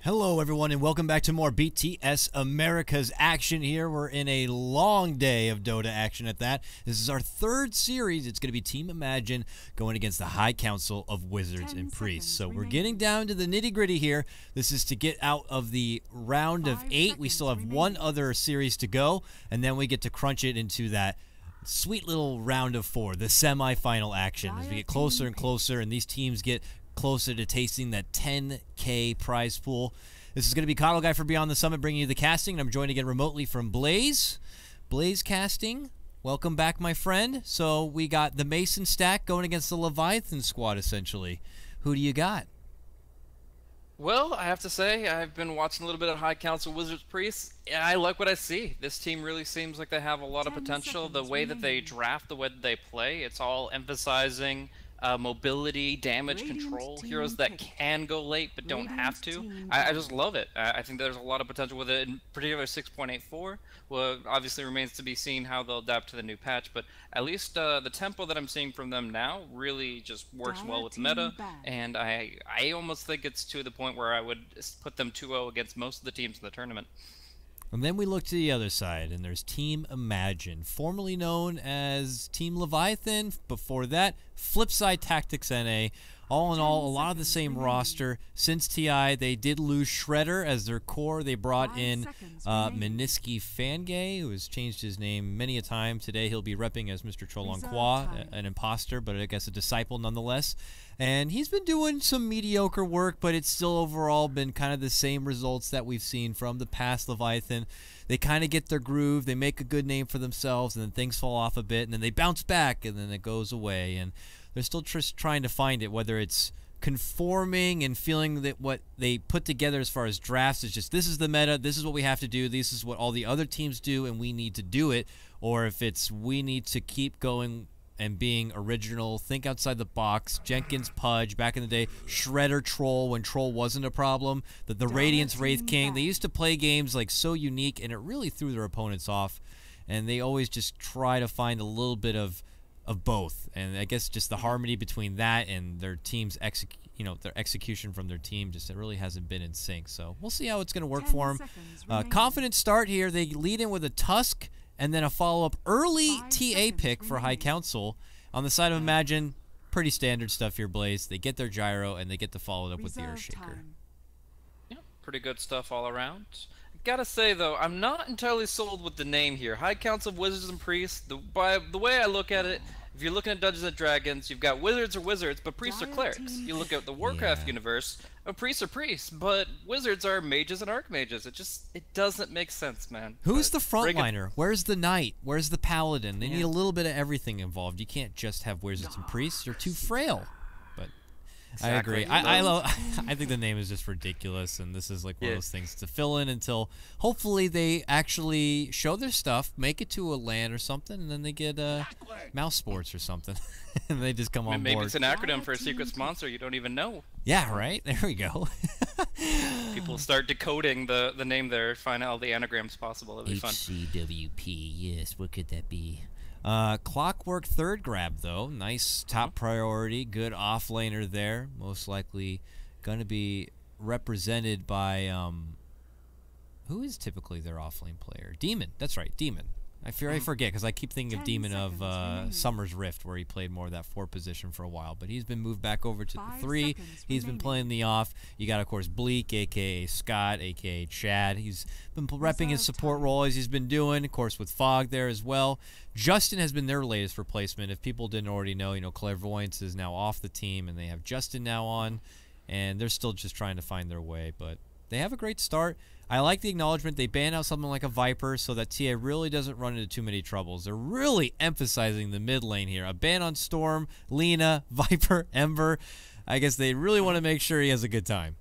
Hello everyone and welcome back to more BTS America's action here. We're in a long day of Dota action at that. This is our third series. It's going to be Team Imagine going against the High Council of Wizards and Priests. So we're getting down to the nitty-gritty here. This is to get out of the round of 8. We still have one other series to go, and then we get to crunch it into that sweet little round of 4, the semi-final action. As we get closer and closer and these teams get closer to tasting that 10K prize pool. This is going to be KotLGuy for Beyond the Summit bringing you the casting, and I'm joined again remotely from Blaze. Blaze Casting, welcome back, my friend. So we got the Mason stack going against the Leviathan squad, essentially. Who do you got? Well, I have to say, I've been watching a little bit of High Council Wizards Priests, and I like what I see. This team really seems like they have a lot of potential. The way that they draft, the way that they play, it's all emphasizing mobility, damage control, heroes that can go late but don't have to. I just love it. I think there's a lot of potential with it, in particular 6.84. Well, obviously remains to be seen how they'll adapt to the new patch, but at least the tempo that I'm seeing from them now really just works well with meta, and I almost think it's to the point where I would put them 2-0 against most of the teams in the tournament. And then we look to the other side, and there's Team Imagine, formerly known as Team Leviathan. Before that, Flipside Tactics NA. All in all, a lot of the same roster. Since TI, they did lose Shredder as their core. They brought in Meniski Fangay, who has changed his name many a time. Today he'll be repping as Mr. Trolonqua, an imposter, but I guess a disciple nonetheless. And he's been doing some mediocre work, but it's still overall been kind of the same results that we've seen from the past Leviathan. They kind of get their groove, they make a good name for themselves, and then things fall off a bit, and then they bounce back, and then it goes away. And they're still just trying to find it, whether it's conforming and feeling that what they put together as far as drafts is just, this is the meta, this is what we have to do, this is what all the other teams do, and we need to do it, or if it's we need to keep going and being original, think outside the box. Jenkins Pudge, back in the day, Shredder Troll when Troll wasn't a problem, the Radiance Wraith King. They used to play games like so unique, and it really threw their opponents off, and they always just try to find a little bit of both, and I guess just the harmony between that and their team's their execution from their team just, it really hasn't been in sync. So we'll see how it's going to work for them. Confident start here. They lead in with a Tusk and then a follow-up early TA pick for High Council. On the side of Imagine, pretty standard stuff here, Blaze. They get their gyro and they get to follow it up with the Earthshaker. Yeah, pretty good stuff all around. Gotta say though, I'm not entirely sold with the name here. High Council of Wizards and Priests. By the way I look at it, if you're looking at Dungeons and Dragons, you've got wizards are wizards, but priests are clerics. You look at the Warcraft universe, priests are priests, but wizards are mages and archmages. It doesn't make sense, man. Who's the frontliner? Where's the knight? Where's the paladin? They need a little bit of everything involved. You can't just have wizards and priests. You're too frail. Exactly. I agree. I think the name is just ridiculous, and this is like one of those things to fill in until hopefully they actually show their stuff, make it to a LAN or something, and then they get mouse sports or something, and they just come on board. Maybe it's an acronym for a secret sponsor you don't even know. Yeah, right. There we go. People start decoding the name there, find out all the anagrams possible. It'll be fun. HCWP. Yes. What could that be? Clockwork third grab though, nice top priority, good offlaner there, most likely gonna be represented by who is typically their offlane player? Demon, that's right, Demon. I forget because I keep thinking of Demon of Summer's Rift, where he played more of that 4 position for a while, but he's been moved back over to the 3. He's been playing the off. You got, of course, Bleak, aka Scott, aka Chad. He's been repping his support role as he's been doing, of course, with Fog there as well. Justin has been their latest replacement. If people didn't already know, Clairvoyance is now off the team, and they have Justin now on, and they're still just trying to find their way, but they have a great start. I like the acknowledgement. They ban out something like a Viper so that TA really doesn't run into too many troubles. They're really emphasizing the mid lane here. A ban on Storm, Lena, Viper, Ember. I guess they really want to make sure he has a good time.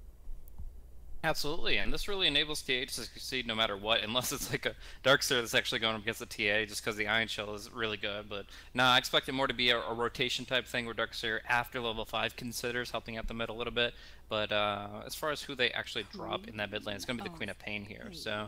Absolutely, and this really enables TA to succeed no matter what, unless it's like a Darkseer that's actually going up against the TA just because the Iron Shell is really good. But no, I expect it more to be a rotation type thing where Darkseer after level 5 considers helping out the mid a little bit. But as far as who they actually drop in that mid lane, it's going to be the Queen of Pain here. So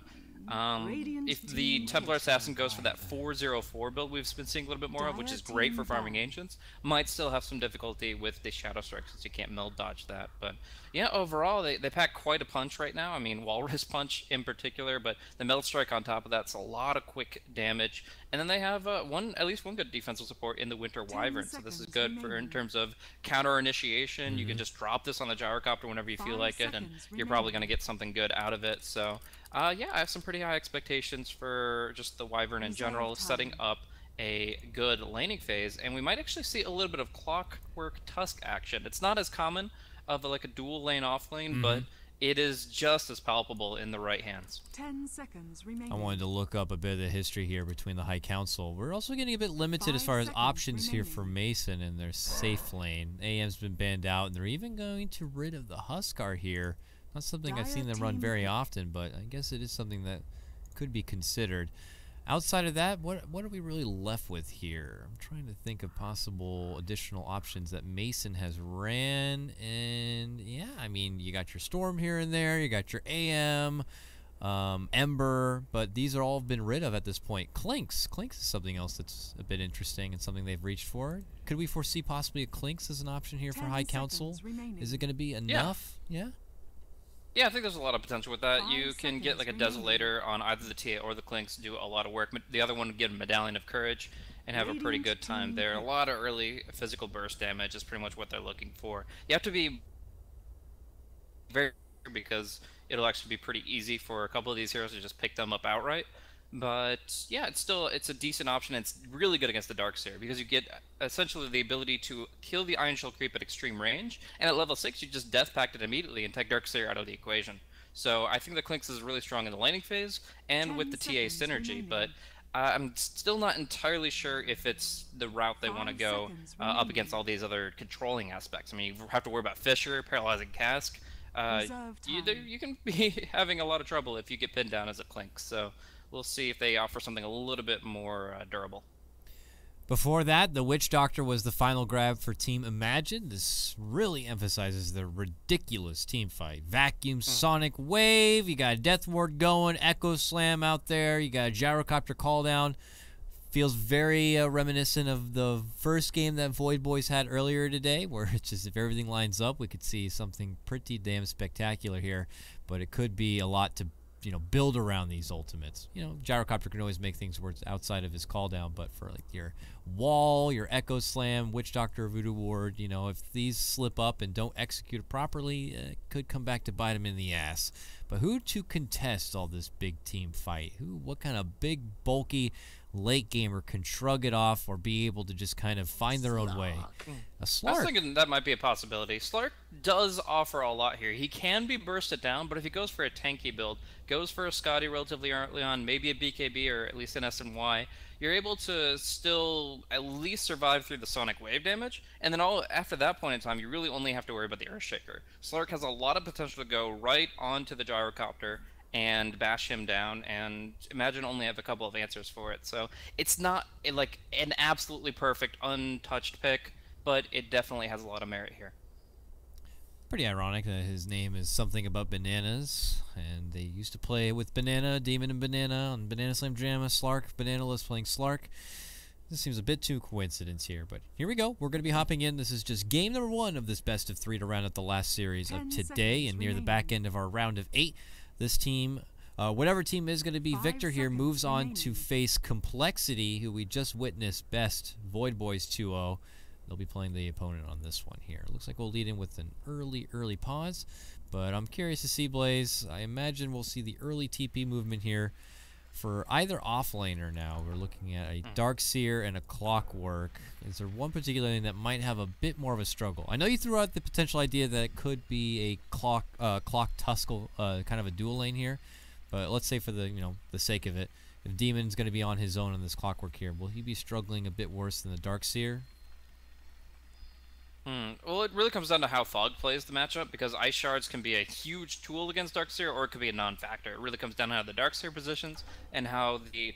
If the Templar Assassin goes for that 404 build we've been seeing a little bit more of, which is great for farming Ancients, might still have some difficulty with the Shadow Strike since you can't mill dodge that. But yeah, overall, they pack quite a punch right now. I mean, Walrus Punch in particular, but the Meld Strike on top of that's a lot of quick damage. And then they have at least one good defensive support in the Winter Wyvern, so this is good for in terms of counter initiation. You can just drop this on the Gyrocopter whenever you feel like it, and you're probably going to get something good out of it. So yeah, I have some pretty high expectations for just the Wyvern in general, setting up a good laning phase, and we might actually see a little bit of Clockwork Tusk action. It's not as common of like a dual lane off lane, but it is just as palpable in the right hands. 10 seconds remaining. I wanted to look up a bit of the history here between the High Council. We're also getting a bit limited as far as options here for Mason in their safe lane. AM's been banned out, and they're even going to rid of the Huskar here. Not something I've seen them run very often, but I guess it is something that could be considered. Outside of that, what are we really left with here? I'm trying to think of possible additional options that Mason has ran, and yeah, I mean, you got your Storm here and there, you got your AM, Ember, but these are all been rid of at this point. Clinks is something else that's a bit interesting and something they've reached for. Could we foresee possibly a Clinks as an option here for High Council? Is it going to be enough? Yeah. Yeah, I think there's a lot of potential with that. You can get like a Desolator on either the TA or the Clinks, do a lot of work. The other one would get a Medallion of Courage and have a pretty good time there. A lot of early physical burst damage is pretty much what they're looking for. You have to be very because it'll actually be pretty easy for a couple of these heroes to just pick them up outright. But yeah, it's a decent option. It's really good against the Darkseer because you get essentially the ability to kill the Iron Shell creep at extreme range, and at level 6 you just Death Pact it immediately and take Darkseer out of the equation. So I think the Clinks is really strong in the laning phase and with the TA synergy, but I'm still not entirely sure if it's the route they want to go up against all these other controlling aspects. I mean, you have to worry about Fissure, Paralyzing Cask. You can be having a lot of trouble if you get pinned down as a Clink. So we'll see if they offer something a little bit more durable. Before that, the Witch Doctor was the final grab for Team Imagine. This really emphasizes the ridiculous team fight. Vacuum, Sonic Wave, you got a Death Ward going, Echo Slam out there, you got a Gyrocopter call down. Feels very reminiscent of the first game that Void Boys had earlier today, where it's just if everything lines up, we could see something pretty damn spectacular here. But it could be a lot to build around these ultimates. Gyrocopter can always make things work outside of his call down, but for like your wall, your Echo Slam, Witch Doctor, Voodoo Ward, if these slip up and don't execute it properly, it could come back to bite him in the ass. But who to contest all this big team fight? What kind of big, bulky late gamer can shrug it off or be able to just kind of find their own way? A Slark. I was thinking that might be a possibility. Slark does offer a lot here. He can be bursted down, but if he goes for a tanky build, goes for a Scotty relatively early on, maybe a BKB or at least an SNY, you're able to still at least survive through the Sonic Wave damage, and then after that point in time, you really only have to worry about the Earthshaker. Slark has a lot of potential to go right onto the Gyrocopter and bash him down, and Imagine only have a couple of answers for it. So it's not like an absolutely perfect, untouched pick, but it definitely has a lot of merit here. Pretty ironic that his name is something about bananas, and they used to play with Banana, Demon and Banana on Banana Slam Jam, Slark, Bananaless playing Slark. This seems a bit too coincidence here, but here we go. We're going to be hopping in. This is just game number 1 of this best of 3 to round out the last series of today, and near the back end of our round of 8. This team, whatever team is going to be victor here, moves on to face Complexity, who we just witnessed best Void Boys 2-0. They'll be playing the opponent on this one here. Looks like we'll lead in with an early pause, but I'm curious to see, Blaze. I imagine we'll see the early TP movement here for either offlaner now. We're looking at a Darkseer and a Clockwork. Is there one particular lane that might have a bit more of a struggle? I know you threw out the potential idea that it could be a Clock Tuskle kind of a dual lane here, but let's say for the the sake of it, if Demon's going to be on his own on this Clockwork here, will he be struggling a bit worse than the Darkseer? Well, it really comes down to how Fog plays the matchup, because Ice Shards can be a huge tool against Darkseer, or it could be a non-factor. It really comes down to how the Darkseer positions and how the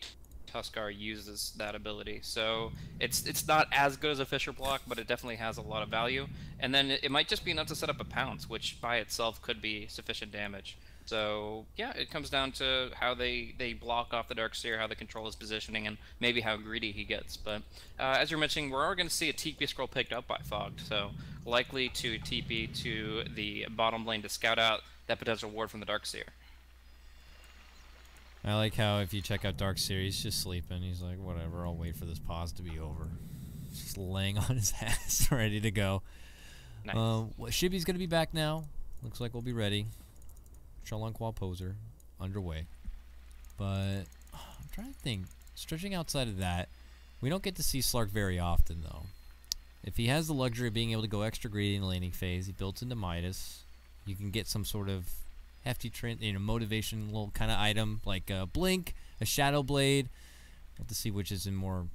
Tuskar uses that ability. So it's not as good as a Fissure block, but it definitely has a lot of value. And then it might just be enough to set up a Pounce, which by itself could be sufficient damage. So yeah, it comes down to how they block off the Darkseer, how they control his positioning, and maybe how greedy he gets. But as you're mentioning, we're going to see a TP scroll picked up by Fogged, so likely to TP to the bottom lane to scout out that potential ward from the Darkseer. I like how if you check out Darkseer, he's just sleeping. He's like, whatever, I'll wait for this pause to be over. Just laying on his ass, ready to go. Nice. Shibby's going to be back now. Looks like we'll be ready. Shalonqua poser underway. But I'm trying to think. Stretching outside of that, we don't get to see Slark very often, though. If he has the luxury of being able to go extra greedy in the laning phase, he builds into Midas. You can get some sort of hefty, motivation little kind of item like a Blink, a Shadow Blade. We'll have to see which is in more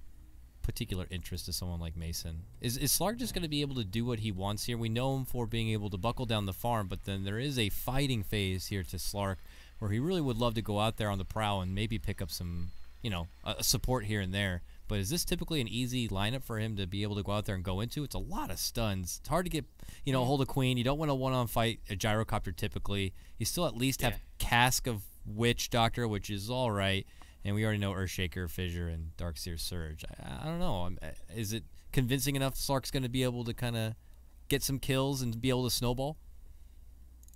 particular interest to someone like Mason. Is Slark just going to be able to do what he wants here? We know him for being able to buckle down the farm, but then there is a fighting phase here to Slark where he really would love to go out there on the prowl and maybe pick up some, a support here and there. But is this typically an easy lineup for him to be able to go out there and go into? It's a lot of stuns. It's hard to get, hold a queen. You don't want a one-on fight a gyrocopter typically. You still at least have Cask of Witch Doctor, which is all right. And we already know Earthshaker, Fissure, and Darkseer Surge. I don't know. Is it convincing enough Slark's going to be able to kind of get some kills and be able to snowball?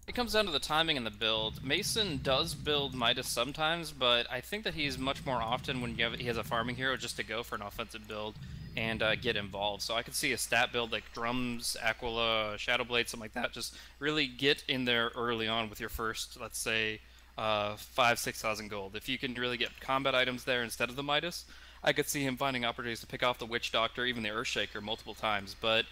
It comes down to the timing and the build. Mason does build Midas sometimes, but I think that he's much more often when he has a farming hero just to go for an offensive build and get involved. So I could see a stat build like Drums, Aquila, Shadow Blade, something like that. Just really get in there early on with your first, let's say, 5,000-6,000 gold. If you can really get combat items there instead of the Midas, I could see him finding opportunities to pick off the Witch Doctor, even the Earthshaker multiple times. But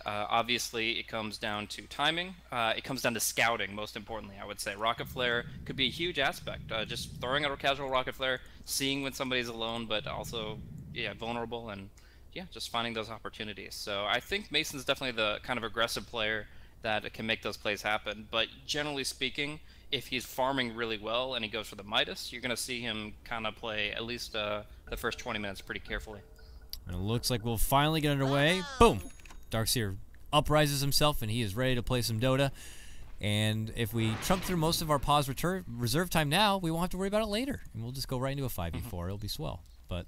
obviously it comes down to timing. It comes down to scouting, most importantly, I would say. Rocket Flare could be a huge aspect. Just throwing out a casual Rocket Flare, seeing when somebody's alone, but also, vulnerable, and just finding those opportunities. So I think Mason's definitely the kind of aggressive player that can make those plays happen. But generally speaking, if he's farming really well and he goes for the Midas, you're going to see him kind of play at least the first 20 minutes pretty carefully. It looks like we'll finally get underway. Boom! Darkseer uprises himself, and he is ready to play some Dota. And if we chunk through most of our pause reserve time now, we won't have to worry about it later. And we'll just go right into a 5v4. It'll be swell. But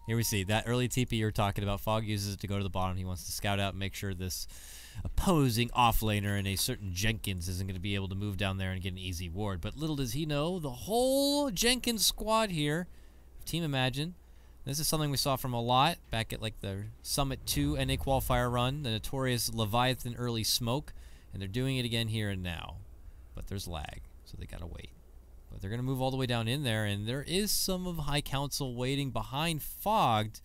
here we see that early TP you're talking about. Fogg uses it to go to the bottom. He wants to scout out and make sure this opposing offlaner and a certain Jenkins isn't going to be able to move down there and get an easy ward. But little does he know, the whole Jenkins squad here, Team Imagine, this is something we saw from a lot back at like the Summit 2 NA qualifier run, the notorious Leviathan early smoke, and they're doing it again here and now. But there's lag, so they gotta wait. But they're gonna move all the way down in there, and there is some of High Council waiting behind Fogged.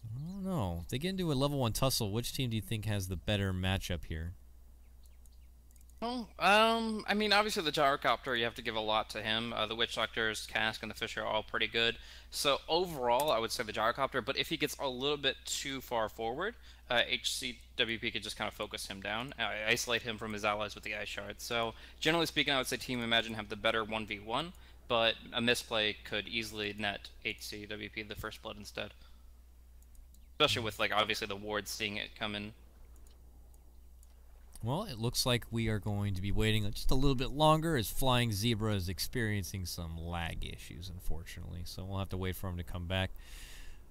I don't know. If they get into a level 1 tussle, which team do you think has the better matchup here? Well, I mean, obviously the Gyrocopter, you have to give a lot to him. The Witch Doctors, Cask, and the Fissure are all pretty good. So overall, I would say the Gyrocopter, but if he gets a little bit too far forward, HCWP could just kind of focus him down, isolate him from his allies with the Ice Shard. So generally speaking, I would say Team Imagine have the better 1v1, but a misplay could easily net HCWP the first blood instead. Especially with, like, obviously the wards seeing it come in. Well, it looks like we are going to be waiting just a little bit longer as Flying Zebra is experiencing some lag issues, unfortunately. So we'll have to wait for him to come back.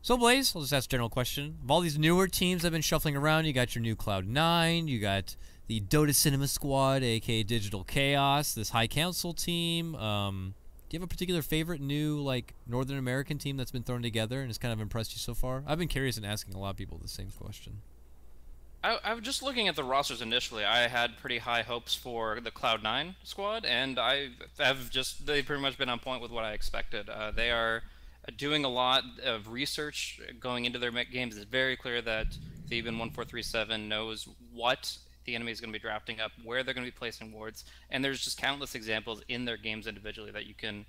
So, Blaze, I'll just ask a general question. Of all these newer teams that have been shuffling around, you got your new Cloud9, you got the Dota Cinema Squad, aka Digital Chaos, this High Council team. Do you have a particular favorite new, like, Northern American team that's been thrown together and has kind of impressed you so far? I've been curious and asking a lot of people the same question. I was just looking at the rosters initially. I had pretty high hopes for the Cloud9 squad, and they've pretty much been on point with what I expected. They are doing a lot of research going into their games. It's very clear that Theban1437 knows what the enemy is going to be drafting up, where they're going to be placing wards, and there's just countless examples in their games individually that you can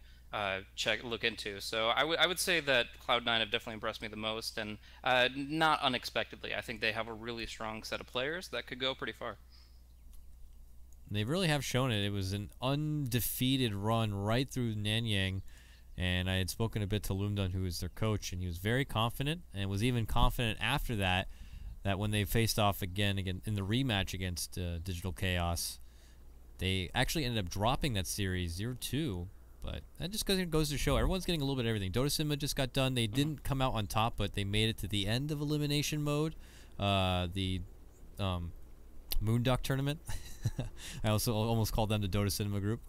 look into. So I would say that Cloud9 have definitely impressed me the most, and not unexpectedly. I think they have a really strong set of players that could go pretty far. They really have shown it. It was an undefeated run right through Nanyang, and I had spoken a bit to Lumdun, who is their coach, and he was very confident, and was even confident after that when they faced off again in the rematch against Digital Chaos, They actually ended up dropping that series 0-2, but that just goes to show everyone's getting a little bit of everything. Dota Cinema just got done. They didn't come out on top, but they made it to the end of elimination mode. The Moonduck tournament. I also almost called them the Dota Cinema group.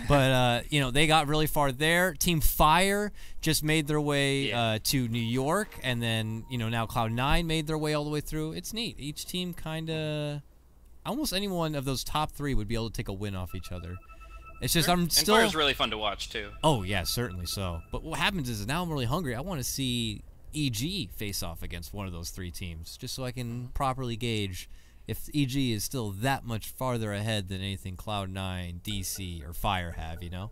But, you know, they got really far there. Team Fire just made their way to New York, and then, you know, now Cloud9 made their way all the way through. It's neat. Each team kind of... Almost any one of those top 3 would be able to take a win off each other. It's just I'm still... And Fire's really fun to watch, too. Oh, yeah, certainly so. But what happens is now I'm really hungry. I want to see EG face off against one of those 3 teams, just so I can properly gauge if EG is still that much farther ahead than anything Cloud9, DC, or Fire have, you know?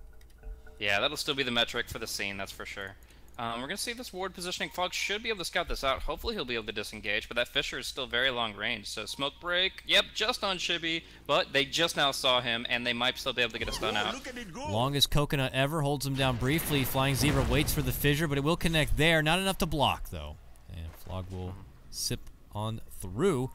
Yeah, that'll still be the metric for the scene, that's for sure. We're going to see this ward positioning. Fog should be able to scout this out. Hopefully he'll be able to disengage, but that Fisher is still very long range. So smoke break, yep, just on Shibby, but they just now saw him, and they might still be able to get a stun out. Longest coconut ever, holds him down briefly. Flying Zebra waits for the fissure, but it will connect there. Not enough to block, though. And Flog will sip on through,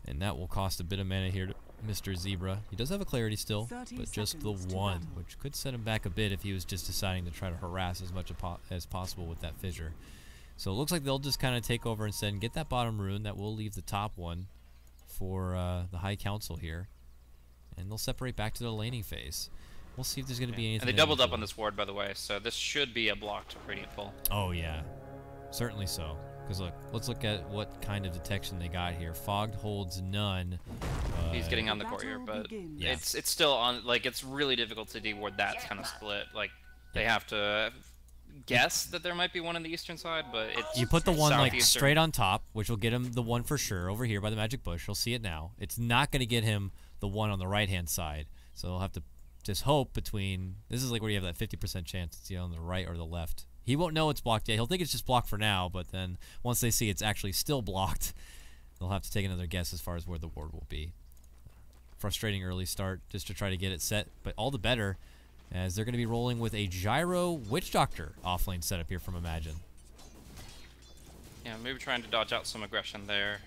and that will cost a bit of mana here to Mr. Zebra. He does have a clarity still, but just the one, which could set him back a bit if he was just deciding to try to harass as much as possible with that fissure. So it looks like they'll just kind of take over instead and get that bottom rune. That will leave the top one for the High Council here. And they'll separate back to the laning phase. We'll see if there's going to be anything. And they doubled up on this ward, by the way, so this should be a blocked Radiant Pull. Oh, yeah. Certainly so. Because look, let's look at what kind of detection they got here. Fogged holds none. He's getting on the courier, but yeah. it's still on. Like, it's really difficult to deward that kind of split. Like, they have to guess that there might be one on the eastern side, but it's you put the one like straight on top, which will get him the one for sure over here by the magic bush. You'll see it now. It's not going to get him the one on the right hand side, so they'll have to just hope between. This is like where you have that 50% chance it's either on the right or the left. He won't know it's blocked yet. He'll think it's just blocked for now, but then once they see it's actually still blocked, they'll have to take another guess as far as where the ward will be. Frustrating early start just to try to get it set, but all the better as they're going to be rolling with a Gyro Witch Doctor offlane setup here from Imagine. Yeah, maybe trying to dodge out some aggression there.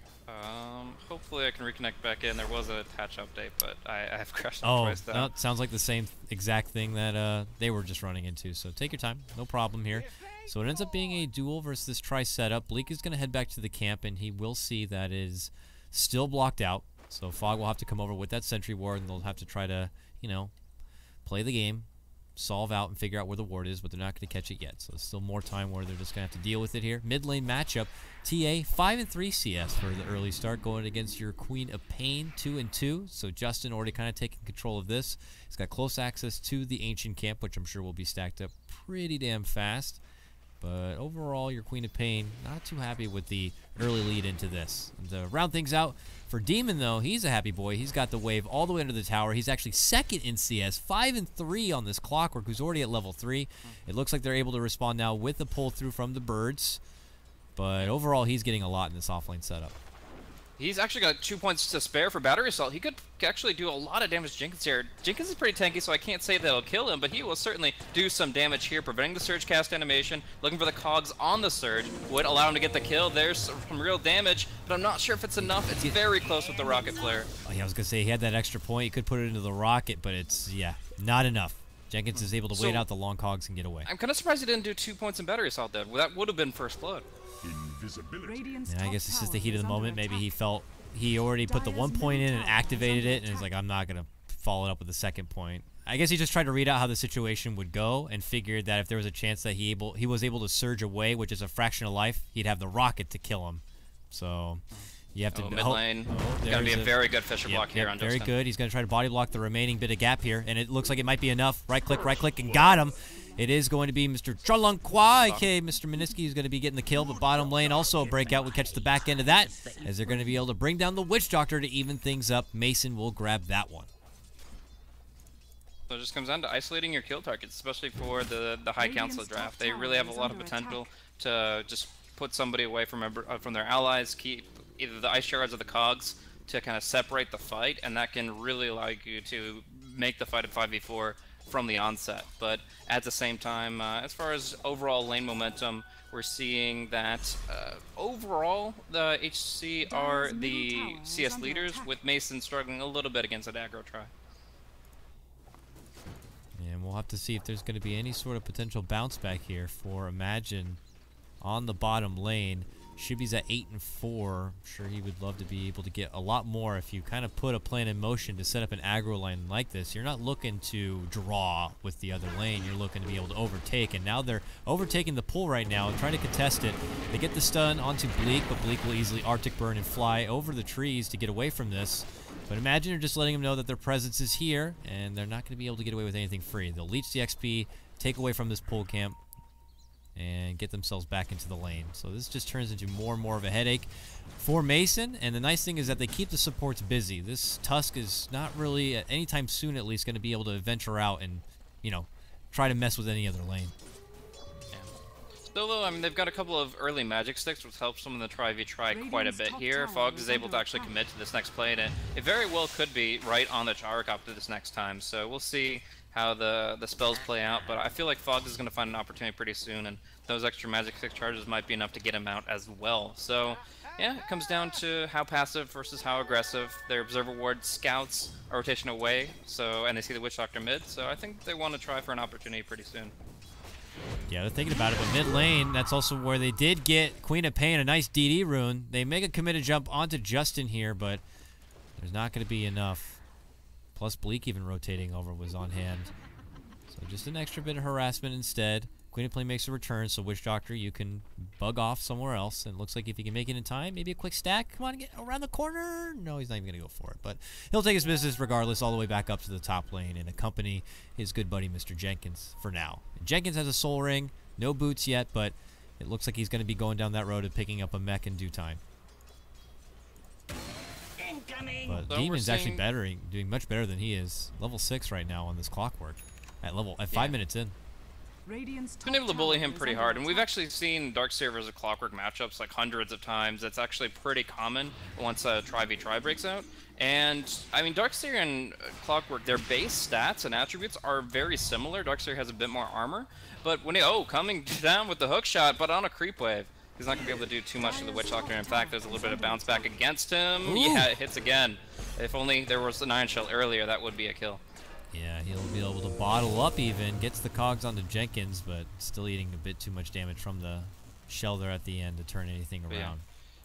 Hopefully I can reconnect back in. There was a attach update, but I have crashed out twice. No, it sounds like the same exact thing that they were just running into. So take your time, no problem here. So it ends up being a duel versus this Tri setup. Bleak is going to head back to the camp, and he will see that is still blocked out. So Fog will have to come over with that Sentry Ward, and they'll have to try to, you know, play the game, solve out and figure out where the ward is, but they're not going to catch it yet. So there's still more time where they're just going to have to deal with it here. Mid lane matchup, TA 5-3 CS for the early start, going against your Queen of Pain 2-2. So Justin already kind of taking control of this. He's got close access to the Ancient Camp, which I'm sure will be stacked up pretty damn fast. But overall, your Queen of Pain not too happy with the early lead into this. And to round things out, for Demon, though, he's a happy boy. He's got the wave all the way under the tower. He's actually second in CS, 5-3 on this Clockwork, who's already at level 3. It looks like they're able to respond now with the pull-through from the birds. But overall, he's getting a lot in this offlane setup. He's actually got 2 points to spare for Battery Assault. He could actually do a lot of damage to Jenkins here. Jenkins is pretty tanky, so I can't say that'll kill him, but he will certainly do some damage here, preventing the Surge cast animation, looking for the cogs on the Surge, would allow him to get the kill. There's some real damage, but I'm not sure if it's enough. It's very close with the Rocket Flare. Oh, yeah, I was going to say he had that extra point. He could put it into the rocket, but it's, yeah, not enough. Jenkins is able to wait out the long cogs and get away. I'm kind of surprised he didn't do 2 points in Battery Assault, though. That would have been first blood. And I guess it's just the heat of the moment. Maybe he felt he already put the 1 point in and activated it, and he's like, I'm not going to follow it up with the second point. I guess he just tried to read out how the situation would go and figured that if there was a chance that he was able to surge away, which is a fraction of life, he'd have the rocket to kill him. So you have to... mid lane. Going to be a very good Fisher block here on Very Justin. good. He's going to try to body block the remaining bit of gap here, and it looks like it might be enough. Right click, and got him. It is going to be Mr. KotLGuy, aka Mr. Minisky, who's going to be getting the kill, but bottom lane also a breakout. We'll catch the back end of that, as they're going to be able to bring down the Witch Doctor to even things up. Mason will grab that one. So it just comes down to isolating your kill targets, especially for the High Council draft. They really have a lot of potential to just put somebody away from their allies, keep either the ice shards or the cogs to kind of separate the fight, and that can really allow you to make the fight a 5v4 from the onset. But at the same time, as far as overall lane momentum, we're seeing that overall the HC are the CS leaders, with Mason struggling a little bit against that aggro try. And we'll have to see if there's going to be any sort of potential bounce back here for Imagine on the bottom lane. Shibby's at 8-4. I'm sure he would love to be able to get a lot more if you kind of put a plan in motion to set up an aggro line like this. You're not looking to draw with the other lane. You're looking to be able to overtake, and now they're overtaking the pull right now and trying to contest it. They get the stun onto Bleak, but Bleak will easily Arctic Burn and fly over the trees to get away from this. But Imagine are just letting them know that their presence is here, and they're not going to be able to get away with anything free. They'll leech the XP, take away from this pull camp, and get themselves back into the lane. So this just turns into more and more of a headache for Mason, and the nice thing is that they keep the supports busy. This Tusk is not really, at any time soon at least, going to be able to venture out and, you know, try to mess with any other lane. Yeah. Still though, I mean, they've got a couple of early magic sticks, which helps them in the try quite a bit here. Fogg is able to actually commit to this next play, and it very well could be right on the gyrocopter this next time. So we'll see how the spells play out, but I feel like Fogg is going to find an opportunity pretty soon, and those extra magic stick charges might be enough to get him out as well. So yeah, it comes down to how passive versus how aggressive. Their Observer Ward scouts a rotation away, so, and they see the Witch Doctor mid, so I think they want to try for an opportunity pretty soon. Yeah, they're thinking about it, but mid lane, that's also where they did get Queen of Pain, a nice DD rune. They make a committed jump onto Justin here, but there's not going to be enough. Plus Bleak even rotating over was on hand. So just an extra bit of harassment instead. Queen of Pain makes a return, so Witch Doctor, you can bug off somewhere else. And it looks like if he can make it in time, maybe a quick stack. Come on, get around the corner. No, he's not even going to go for it. But he'll take his business regardless all the way back up to the top lane and accompany his good buddy Mr. Jenkins for now. And Jenkins has a soul ring. No boots yet, but it looks like he's going to be going down that road and picking up a mech in due time. But So Demon's actually doing much better than he is. Level 6 right now on this Clockwork. At 5 minutes in. Been able to bully him pretty hard, and we've actually seen Darkseer versus Clockwork matchups like hundreds of times. It's actually pretty common once a Tri-v-Tri breaks out. And, I mean, Darkseer and Clockwork, their base stats and attributes are very similar. Darkseer has a bit more armor, but when he, coming down with the hook shot, but on a creep wave. He's not going to be able to do too much to the Witch Doctor. In fact, there's a little bit of bounce back against him. Ooh. Yeah, it hits again. If only there was an Iron Shell earlier, that would be a kill. Yeah, he'll be able to bottle up even. Gets the cogs onto Jenkins, but still eating a bit too much damage from the shell there at the end to turn anything around.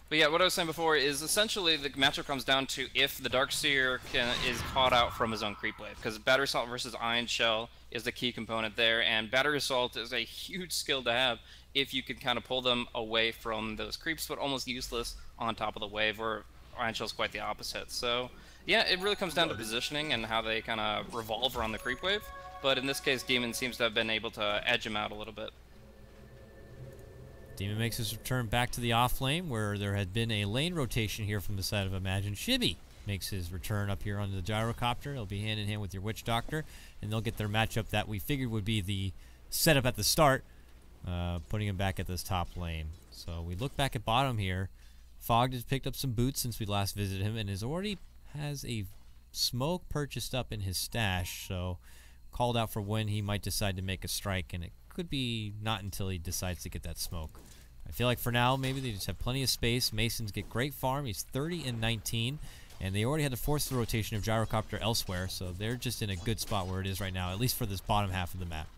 But yeah, what I was saying before is essentially the matchup comes down to if the Darkseer is caught out from his own creep wave. Because Battery Assault versus Iron Shell is the key component there, and Battery Assault is a huge skill to have if you can kind of pull them away from those creeps, but almost useless on top of the wave, where Iron Shell is quite the opposite. So yeah, it really comes down to positioning and how they kind of revolve around the creep wave. But in this case, Demon seems to have been able to edge him out a little bit. Demon makes his return back to the off lane, where there had been a lane rotation here from the side of Imagine. Shibby makes his return up here onto the gyrocopter. He'll be hand in hand with your Witch Doctor, and they'll get their matchup that we figured would be the setup at the start, putting him back at this top lane. So we look back at bottom here. Fogg has picked up some boots since we last visited him, and already has a smoke purchased up in his stash, so called out for when he might decide to make a strike, and it could be not until he decides to get that smoke. I feel like for now, maybe they just have plenty of space. Masons get great farm. He's 30 and 19, and they already had to force the rotation of Gyrocopter elsewhere, so they're just in a good spot where it is right now, at least for this bottom half of the map.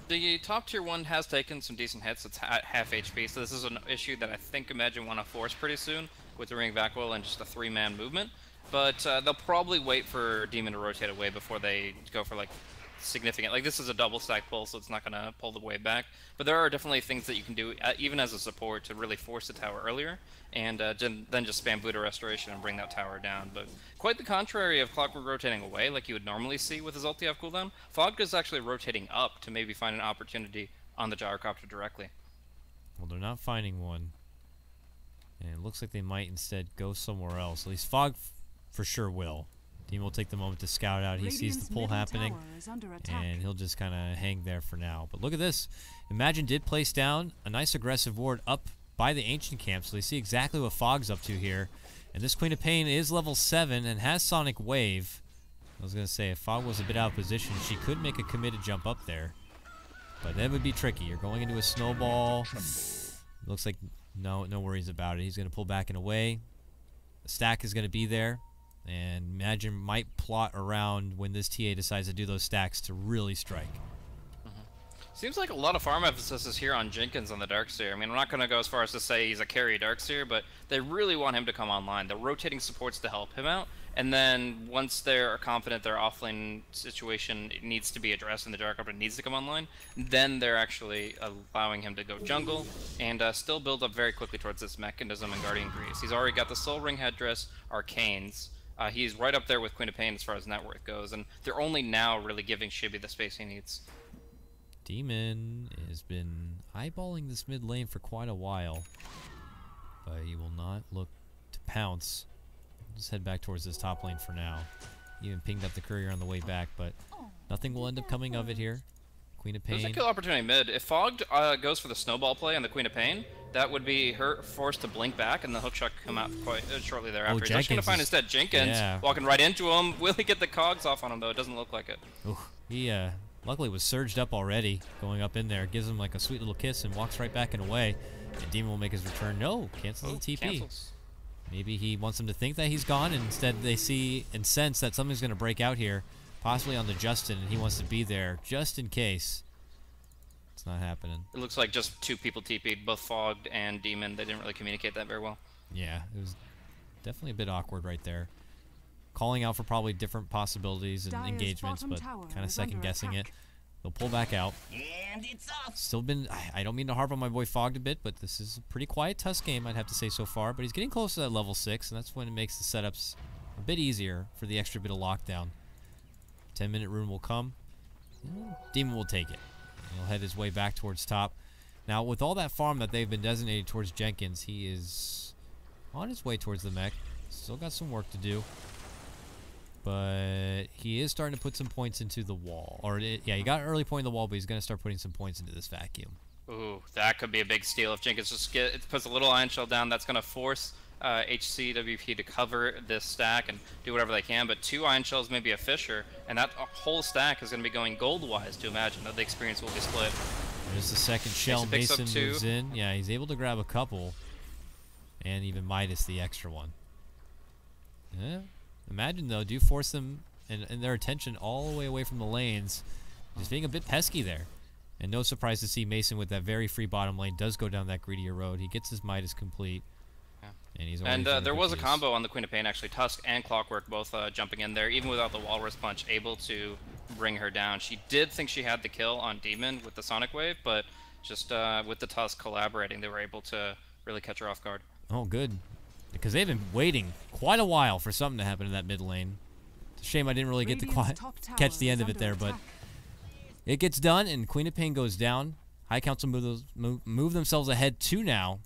The top tier 1 has taken some decent hits. It's half HP, so this is an issue that I think Imagine want to force pretty soon with the Ring of Vacuole and just a 3-man movement. But they'll probably wait for Demon to rotate away before they go for like significant, like this is a double stack pull, so it's not going to pull the wave back. But there are definitely things that you can do, even as a support, to really force the tower earlier, and then just spam Buddha Restoration and bring that tower down. But quite the contrary of Clockwork rotating away, like you would normally see with his ulti off cooldown, Fogg is actually rotating up to maybe find an opportunity on the Gyrocopter directly. Well, they're not finding one, and it looks like they might instead go somewhere else. At least Fogg for sure will. Team will take the moment to scout out. He sees the pull happening, and he'll just kind of hang there for now. But look at this. Imagine did place down a nice aggressive ward up by the Ancient Camp, so they see exactly what Fogg's up to here. And this Queen of Pain is level 7 and has Sonic Wave. I was going to say, if Fogg was a bit out of position, she could make a committed jump up there. But that would be tricky. You're going into a snowball. Looks like no worries about it. He's going to pull back and away. The stack is going to be there. And Imagine might plot around when this TA decides to do those stacks to really strike. Seems like a lot of farm emphasis is here on Jenkins on the Darkseer. I mean, I'm not going to go as far as to say he's a carry Darkseer, but they really want him to come online. They're rotating supports to help him out, and then once they're confident their offlane situation needs to be addressed and the Dark Arbiter needs to come online, then they're actually allowing him to go jungle and still build up very quickly towards this Mechanism and Guardian Grease. He's already got the Soul Ring Headdress, Arcanes. He's right up there with Queen of Pain as far as net worth goes, and they're only now really giving Shibby the space he needs. Demon has been eyeballing this mid lane for quite a while, but he will not look to pounce. Just head back towards this top lane for now. Even pinged up the courier on the way back, but nothing will end up coming of it here. Queen of Pain. There's a kill opportunity mid. If Fogged goes for the snowball play on the Queen of Pain, that would be her forced to blink back, and the hookshot could come out quite shortly thereafter. He's actually going to find instead Jenkins walking right into him. Will he get the cogs off on him, though? It doesn't look like it. Ooh, he luckily was surged up already, going up in there. Gives him like a sweet little kiss and walks right back and away. And Demon will make his return. No, cancels the TP. Cancels. Maybe he wants them to think that he's gone, and instead they see and sense that something's going to break out here, possibly on the Justin, and he wants to be there just in case. It's not happening. It looks like just two people TP'd, both Fogged and Demon. They didn't really communicate that very well. Yeah, it was definitely a bit awkward right there. Calling out for probably different possibilities and engagements, but kind of second-guessing it. They'll pull back out. And it's off. Still been, I don't mean to harp on my boy Fogged a bit, but this is a pretty quiet Tusk game, I'd have to say so far. But he's getting close to that level 6, and that's when it makes the setups a bit easier for the extra bit of lockdown. 10-minute rune will come. Demon will take it. He'll head his way back towards top. Now, with all that farm that they've been designated towards Jenkins, he is on his way towards the mech. Still got some work to do. But he is starting to put some points into the wall. Yeah, he got an early point in the wall, but he's going to start putting some points into this vacuum. Ooh, that could be a big steal if Jenkins just puts a little Iron Shell down. That's going to force HCWP to cover this stack and do whatever they can. But 2 Iron Shells, maybe a Fisher, and that whole stack is going to be going gold-wise to Imagine that the experience will be split. There's the second shell. Mason moves in. Yeah, he's able to grab a couple, and even Midas the extra one. Yeah. Imagine, though, do force them and their attention all the way away from the lanes. Just being a bit pesky there. And no surprise to see Mason with that very free bottom lane does go down that greedier road. He gets his Midas complete. Yeah. And there was a combo on the Queen of Pain, actually. Tusk and Clockwork both jumping in there, even without the Walrus Punch, able to bring her down. She did think she had the kill on Demon with the Sonic Wave, but just with the Tusk collaborating, they were able to really catch her off guard. Oh, good. Because they've been waiting quite a while for something to happen in that mid lane. It's a shame I didn't really get to catch the end of it there, but it gets done, and Queen of Pain goes down. High Council move themselves ahead 2 now,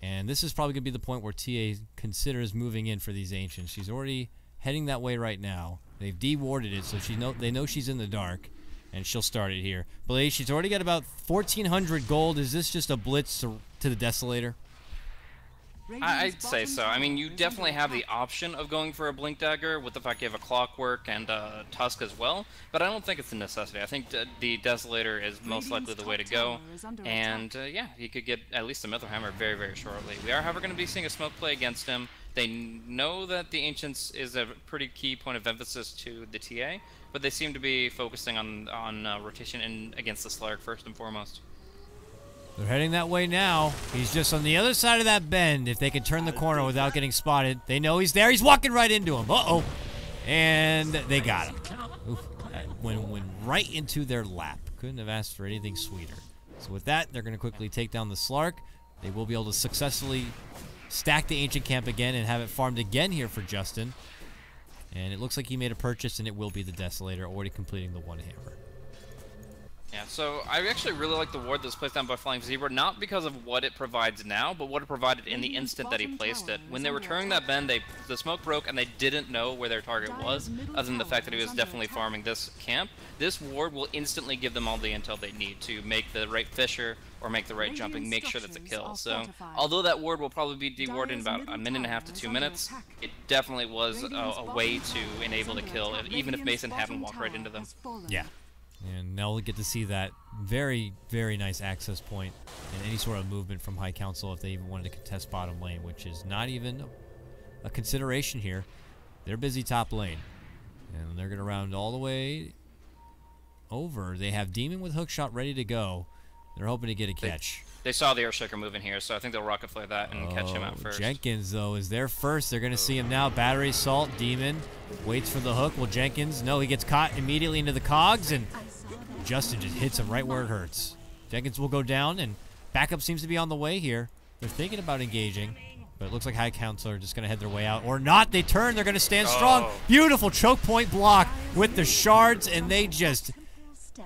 and this is probably going to be the point where TA considers moving in for these Ancients. She's already heading that way right now. They've de-warded it, so they know she's in the dark, and she'll start it here. Blaze, she's already got about 1,400 gold. Is this just a blitz to the Desolator? I'd say so. I mean, you definitely have the option of going for a Blink Dagger with the fact you have a Clockwork and Tusk as well, but I don't think it's a necessity. I think the Desolator is most likely the way to go, and yeah, he could get at least a Mythril Hammer very, very shortly. We are, however, going to be seeing a smoke play against him. They know that the Ancients is a pretty key point of emphasis to the TA, but they seem to be focusing on rotation in against the Slark first and foremost. They're heading that way now. He's just on the other side of that bend. If they can turn the corner without getting spotted, they know he's there. He's walking right into him. Uh-oh. And they got him. Oof. Went right into their lap. Couldn't have asked for anything sweeter. So with that, they're going to quickly take down the Slark. They will be able to successfully stack the Ancient Camp again and have it farmed again here for Justin. And it looks like he made a purchase, and it will be the Desolator already completing the 1 hammer. Yeah, so I actually really like the ward that's placed down by Flying Zebra, not because of what it provides now, but what it provided in the instant that he placed it. When they were turning that bend, the smoke broke and they didn't know where their target was, other than the fact that he was definitely farming this camp. This ward will instantly give them all the intel they need to make the right Fisher or make the right jumping, make sure that's a kill. So, although that ward will probably be dewarded in about 1.5 to 2 minutes, it definitely was a way to enable the kill, even if Mason hadn't walked right into them. Yeah. And now we'll get to see that very, very nice access point and any sort of movement from High Council if they even wanted to contest bottom lane, which is not even a consideration here. They're busy top lane. And they're going to round all the way over. They have Demon with hookshot ready to go. They're hoping to get a catch. They saw the Earthshaker moving here, so I think they'll rocket flare that and catch him out first. Jenkins, though, is there first. They're going to see him now. Battery Assault, Demon waits for the hook. Well, Jenkins, no, he gets caught immediately into the cogs, and Justin just hits him right where it hurts. Jenkins will go down, and backup seems to be on the way here. They're thinking about engaging, but it looks like High Council are just going to head their way out. Or not. They turn. They're going to stand strong. Beautiful choke point block with the shards, and they just...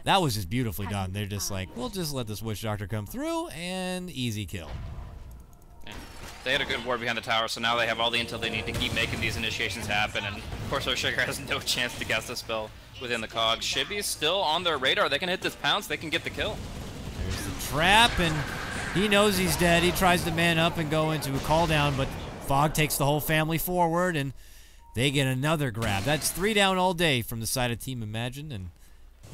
That was just beautifully done. They're just like, we'll just let this Witch Doctor come through, and easy kill. Yeah. They had a good ward behind the tower, so now they have all the intel they need to keep making these initiations happen, and of course Earthshaker has no chance to cast the spell within the cogs. Shibi's still on their radar. They can hit this pounce. They can get the kill. There's the trap, and he knows he's dead. He tries to man up and go into a call down, but Fog takes the whole family forward, and they get another grab. That's 3 down all day from the side of Team Imagine, and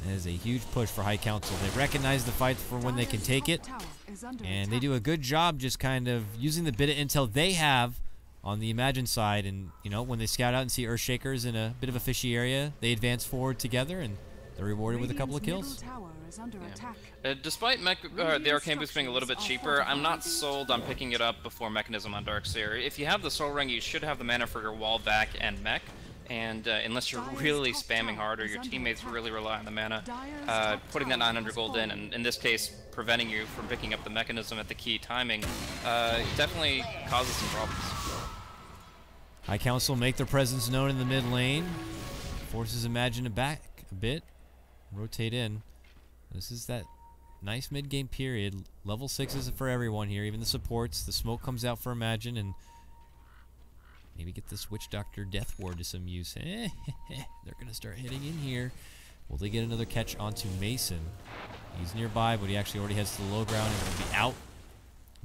that is a huge push for High Council. They recognize the fight for when they can take it, and they do a good job just kind of using the bit of intel they have on the Imagine side. And, you know, when they scout out and see Earthshakers in a bit of a fishy area, they advance forward together, and they're rewarded with a couple of kills. Yeah. Despite the Arcane Boost being a little bit cheaper, I'm not sold on picking it up before Mechanism on Darkseer. If you have the Soul Ring, you should have the mana for your wall back and mech. And unless you're really spamming hard or your teammates really rely on the mana, putting that 900 gold and in this case, preventing you from picking up the Mechanism at the key timing, definitely causes some problems. High Council make their presence known in the mid lane. Forces Imagine to back a bit. Rotate in. This is that nice mid-game period. Level 6s for everyone here, even the supports. The smoke comes out for Imagine, and maybe get this Witch Doctor Death Ward to some use. They're going to start hitting in here. Will they get another catch onto Mason? He's nearby, but he actually already heads to the low ground and will be out.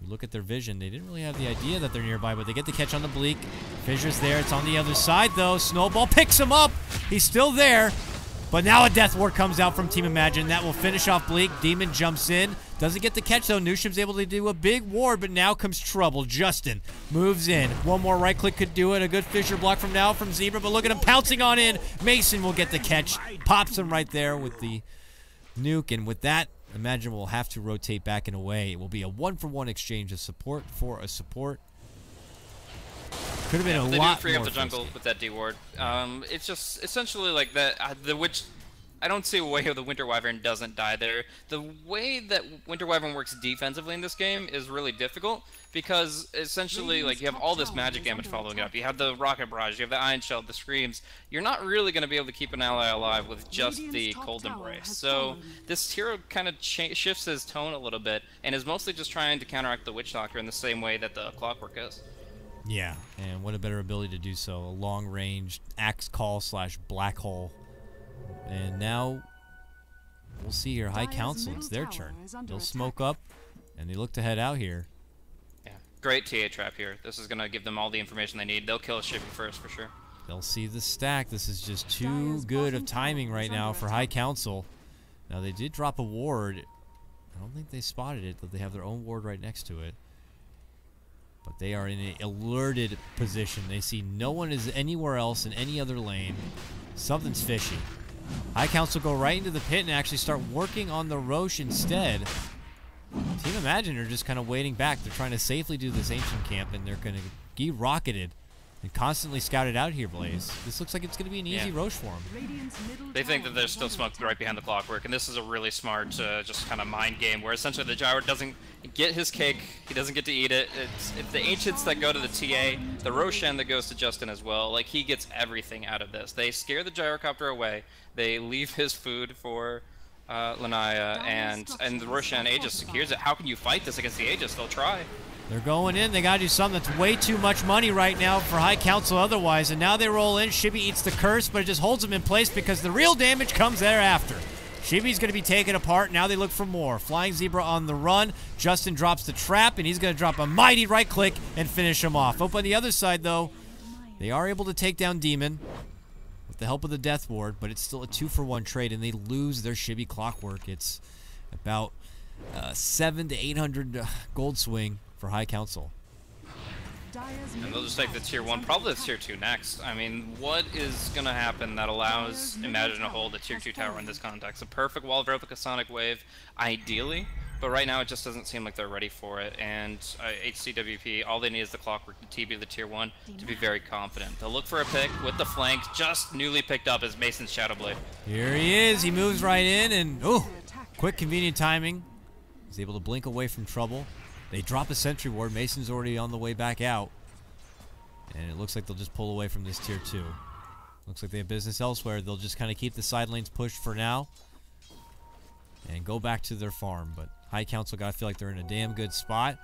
You look at their vision. They didn't really have the idea that they're nearby, but they get the catch on the Bleak. Fissure's there. It's on the other side, though. Snowball picks him up. He's still there. But now a Death Ward comes out from Team Imagine. That will finish off Bleak. Demon jumps in. Doesn't get the catch, though. Nusham's able to do a big ward, but now comes trouble. Justin moves in. One more right click could do it. A good Fissure block from now from Zebra, but look at him pouncing on in. Mason will get the catch. Pops him right there with the nuke, and with that, Imagine will have to rotate back and away. It will be a 1-for-1 exchange of support for a support. Could have been a lot more. They do free up the jungle with that D ward. It's just essentially like that. The Witch, I don't see a way the Winter Wyvern doesn't die there. The way that Winter Wyvern works defensively in this game is really difficult because essentially, like, you have all this magic damage following it up. You have the Rocket Barrage, you have the Iron Shell, the Screams. You're not really going to be able to keep an ally alive with just the Cold Embrace. So this hero kind of shifts his tone a little bit and is mostly just trying to counteract the Witch Doctor in the same way that the Clockwork is. Yeah, and what a better ability to do so. A long-range Axe Call / Black Hole. And now, we'll see here. High Council, it's their turn. They'll smoke up, and they look to head out here. Yeah, great TA trap here. This is going to give them all the information they need. They'll kill Shibi first, for sure. They'll see the stack. This is just too good of timing right now for High Council. Now, they did drop a ward. I don't think they spotted it, but they have their own ward right next to it. But they are in an alerted position. They see no one is anywhere else in any other lane. Something's fishy. High Council go right into the pit and actually start working on the Roche instead. Team Imagine are just kind of waiting back. They're trying to safely do this Ancient Camp, and they're going to get rocketed and constantly scouted out here, Blaze. This looks like it's going to be an easy Roche for them. They think that there's still smoke right behind the Clockwork, and this is a really smart just kind of mind game where essentially the Gyro doesn't get his cake, he doesn't get to eat it. It's the Ancients that go to the TA, the Roshan that goes to Justin as well. Like, he gets everything out of this. They scare the Gyrocopter away, they leave his food for Lanaya, and the Roshan Aegis secures it. How can you fight this against the Aegis? They'll try. They're going in. They got to do something. That's way too much money right now for High Council otherwise. And now they roll in. Shibi eats the curse, but it just holds him in place because the real damage comes thereafter. Shibi's going to be taken apart. Now they look for more. Flying Zebra on the run. Justin drops the trap, and he's going to drop a mighty right click and finish him off. Up on the other side, though, they are able to take down Demon with the help of the Death Ward, but it's still a 2-for-1 trade, and they lose their Shibi Clockwork. It's about 700 to 800 gold swing for High Council. And they'll just take the tier 1, probably the tier 2 next. I mean, what is going to happen that allows Imagine to hold a tier 2 tower in this context? A perfect wall of replica Sonic Wave, ideally, but right now it just doesn't seem like they're ready for it. And HCWP, all they need is the Clockwork to TB the tier 1 to be very confident. They'll look for a pick with the flank, just newly picked up as Mason's Shadow Blade. Here he is. He moves right in, and oh, quick, convenient timing. He's able to blink away from trouble. They drop a sentry ward. Mason's already on the way back out. And it looks like they'll just pull away from this tier 2. Looks like they have business elsewhere. They'll just kind of keep the side lanes pushed for now and go back to their farm. But High Council gotta feel like they're in a damn good spot.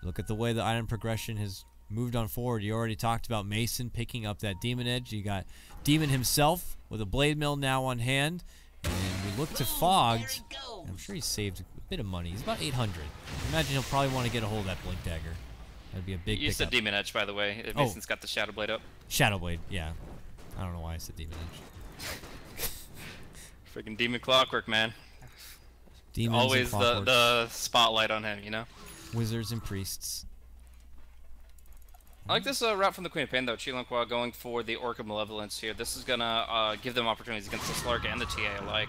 Look at the way the item progression has moved on forward. You already talked about Mason picking up that Demon Edge. You got Demon himself with a Blade Mill now on hand. And we look to Fogged. I'm sure he saved a bit of money. He's about 800. Imagine he'll probably want to get a hold of that Blink Dagger. That'd be a big pickup. You said Demon Edge, by the way. Mason's got the Shadow Blade up. Shadow Blade, yeah. I don't know why I said Demon Edge. Freaking Demon Clockwork, man. Demons always the spotlight on him, you know? Wizards and priests. I like this route from the Queen of Pain, though. Chilanqua going for the Orc of Malevolence here. This is going to give them opportunities against the Slark and the TA alike.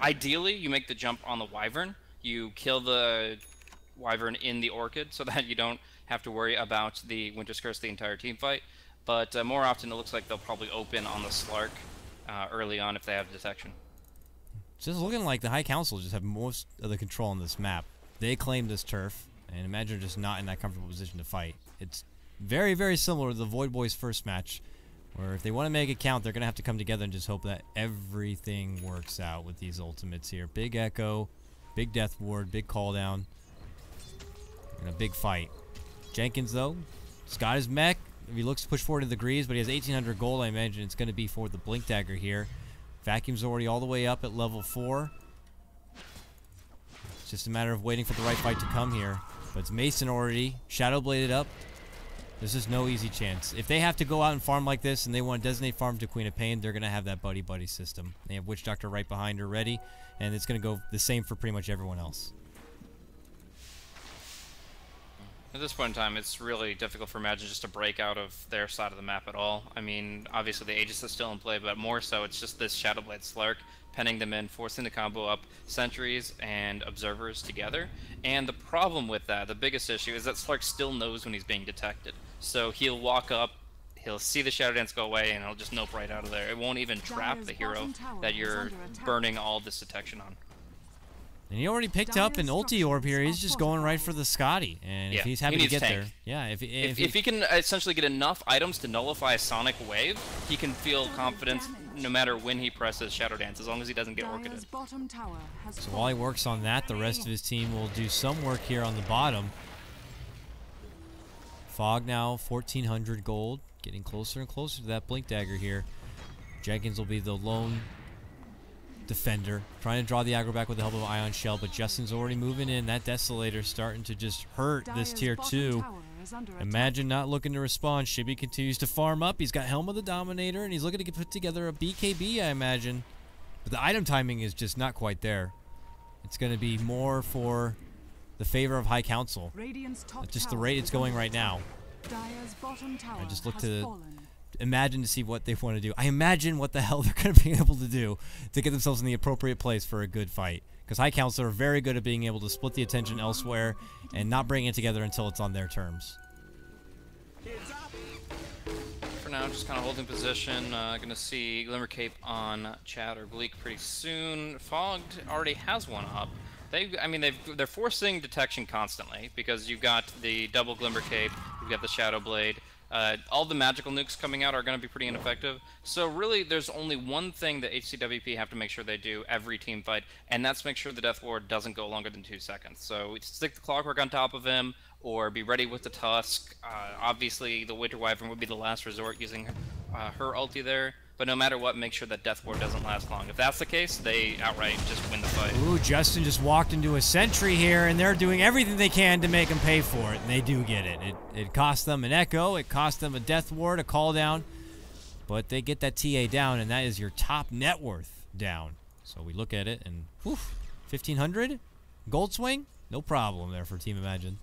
Ideally, you make the jump on the Wyvern. You kill the Wyvern in the Orchid so that you don't have to worry about the Winter's Curse the entire team fight. But more often, it looks like they'll probably open on the Slark early on if they have detection. It's just looking like the High Council just have most of the control on this map. They claim this turf, and Imagine are just not in that comfortable position to fight. It's very, very similar to the Void Boys' first match, where if they want to make it count, they're going to have to come together and just hope that everything works out with these ultimates here. Big Echo, big Death Ward, big call down, and a big fight. Jenkins, though, he's got his mech. If he looks to push forward to the Greaves, but he has 1,800 gold, I imagine it's going to be for the Blink Dagger here. Vacuum's already all the way up at level 4. It's just a matter of waiting for the right fight to come here. But it's Mason already Shadow Bladed up. There's just no easy chance. If they have to go out and farm like this and they want to designate farm to Queen of Pain, they're going to have that buddy-buddy system. They have Witch Doctor right behind her ready, and it's going to go the same for pretty much everyone else. At this point in time, it's really difficult for Imagine just to break out of their side of the map at all. I mean, obviously the Aegis is still in play, but more so it's just this Shadowblade Slark penning them in, forcing the combo up sentries and observers together. And the problem with that, the biggest issue, is that Slark still knows when he's being detected. So he'll walk up, he'll see the Shadow Dance go away, and he'll just nope right out of there. It won't even trap the hero that you're burning all this detection on. And he already picked up an ulti orb here. He's just going right for the Scotty. And if he's happy to get there, if he can essentially get enough items to nullify a Sonic Wave, he can feel confidence no matter when he presses Shadow Dance, as long as he doesn't get Orchided. So while he works on that, the rest of his team will do some work here on the bottom. Fog now 1,400 gold, getting closer and closer to that Blink Dagger here. Jenkins will be the lone defender, trying to draw the aggro back with the help of Ion Shell, but Justin's already moving in. That Desolator starting to just hurt this tier 2. Imagine not looking to respond. Shibby continues to farm up. He's got Helm of the Dominator, and he's looking to put together a BKB, I imagine. But the item timing is just not quite there. It's going to be more for the favor of High Council. That's just the rate it's going right now. I just look to Imagine to see what they want to do. I imagine what the hell they're going to be able to do to get themselves in the appropriate place for a good fight. Because High Council are very good at being able to split the attention elsewhere and not bring it together until it's on their terms. For now, just kind of holding position. Going to see Glimmer Cape on Chad or Gleek pretty soon. Fogged already has one up. They're forcing detection constantly because you've got the double Glimmer Cape, you've got the Shadow Blade. All the magical nukes coming out are going to be pretty ineffective. So really, there's only one thing that HCWP have to make sure they do every team fight, and that's make sure the Death Ward doesn't go longer than 2 seconds. So stick the Clockwork on top of him, or be ready with the Tusk. Obviously, the Winter Wyvern would be the last resort using her ulti there. But no matter what, make sure that Death Ward doesn't last long. If that's the case, they outright just win the fight. Ooh, Justin just walked into a sentry here, and they're doing everything they can to make him pay for it, and they do get it. It cost them an Echo, it cost them a Death Ward, a call down, but they get that TA down, and that is your top net worth down. So we look at it, and whew, 1,500? Gold swing? No problem there for Team Imagine.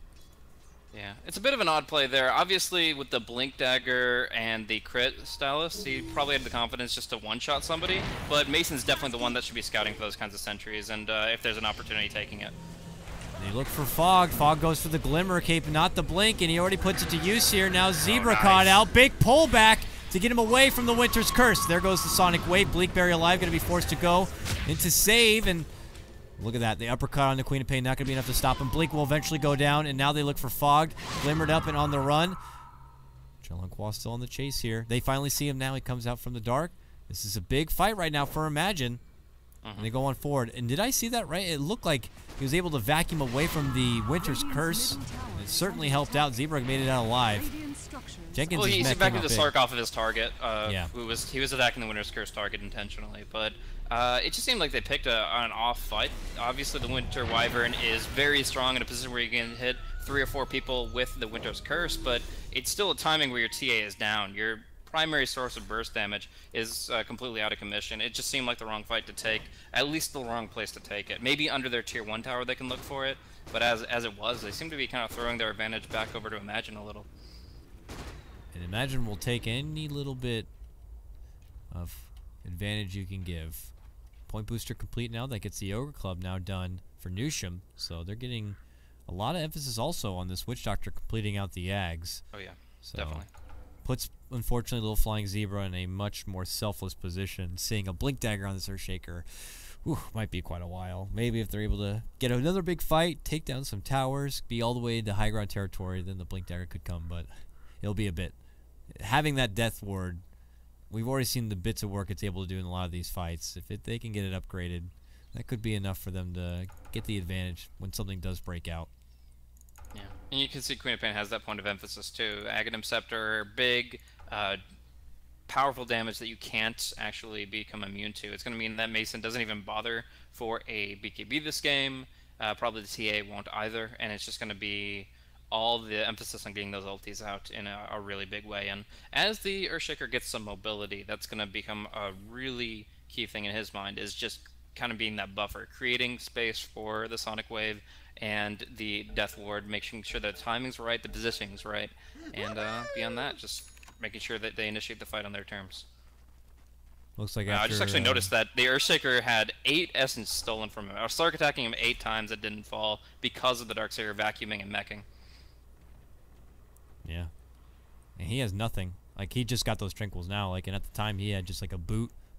Yeah, it's a bit of an odd play there. Obviously, with the Blink Dagger and the crit stylus, he probably had the confidence just to one-shot somebody, but Mason's definitely the one that should be scouting for those kinds of sentries, and if there's an opportunity, taking it. They look for Fog. Fog goes for the Glimmer Cape, not the Blink, and he already puts it to use here. Now Zebra caught out. Big pullback to get him away from the Winter's Curse. There goes the Sonic Wave. Bleakberry alive, going to be forced to go into save, and look at that. The uppercut on the Queen of Pain, not going to be enough to stop him. Blink will eventually go down, and now they look for Fog. Glimmered up and on the run. Chelanqua still on the chase here. They finally see him now. He comes out from the dark. This is a big fight right now for Imagine. And they go on forward. And did I see that right? It looked like he was able to vacuum away from the Winter's Curse. It certainly helped out. Zebra made it out alive. Jenkins well, he's backing the Slark big. off of his target. Yeah. He was attacking the Winter's Curse target intentionally, but it just seemed like they picked an off fight. Obviously, the Winter Wyvern is very strong in a position where you can hit 3 or 4 people with the Winter's Curse, but it's still a timing where your TA is down. Your primary source of burst damage is completely out of commission. It just seemed like the wrong fight to take, at least the wrong place to take it. Maybe under their tier 1 tower they can look for it, but as it was, they seem to be kind of throwing their advantage back over to Imagine a little. And Imagine will take any little bit of advantage you can give. Point booster complete now. That gets the Ogre Club now done for Newsham, so they're getting a lot of emphasis also on this Witch Doctor completing out the Ags. Oh yeah, so definitely. Puts, unfortunately, Little Flying Zebra in a much more selfless position. Seeing a Blink Dagger on this Earthshaker might be quite a while. Maybe if they're able to get another big fight, take down some towers, be all the way to high ground territory, then the Blink Dagger could come, but it'll be a bit. Having that Death Ward, we've already seen the bits of work it's able to do in a lot of these fights. If they can get it upgraded, that could be enough for them to get the advantage when something does break out. Yeah, and you can see Queen of Pain has that point of emphasis too. Aghanim Scepter, big, powerful damage that you can't actually become immune to. It's going to mean that Mason doesn't even bother for a BKB this game. Probably the TA won't either, and it's just going to be all the emphasis on getting those ultis out in a really big way. And as the Earthshaker gets some mobility, that's going to become a really key thing in his mind, is just kind of being that buffer, creating space for the Sonic Wave and the Death Ward, making sure that the timing's right, the positioning's right, and beyond that, just making sure that they initiate the fight on their terms. Looks like after, I just actually noticed that the Earthshaker had 8 Essence stolen from him. I was Slark attacking him 8 times, it didn't fall because of the Darksayer vacuuming and meching. Yeah. And he has nothing. Like, he just got those Tranquils now, like, and at the time he had just like a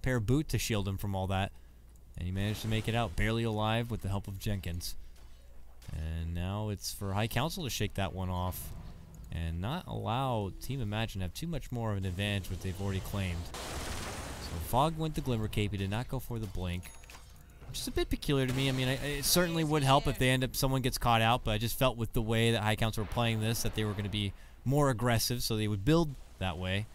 pair of boot to shield him from all that. And he managed to make it out, barely alive with the help of Jenkins. And now it's for High Council to shake that one off and not allow Team Imagine to have too much more of an advantage what they've already claimed. So Fog went the Glimmer Cape. He did not go for the Blink, which is a bit peculiar to me. I mean, it certainly would help if someone gets caught out, but I just felt with the way that High Council were playing this that they were going to be more aggressive, so they would build that way.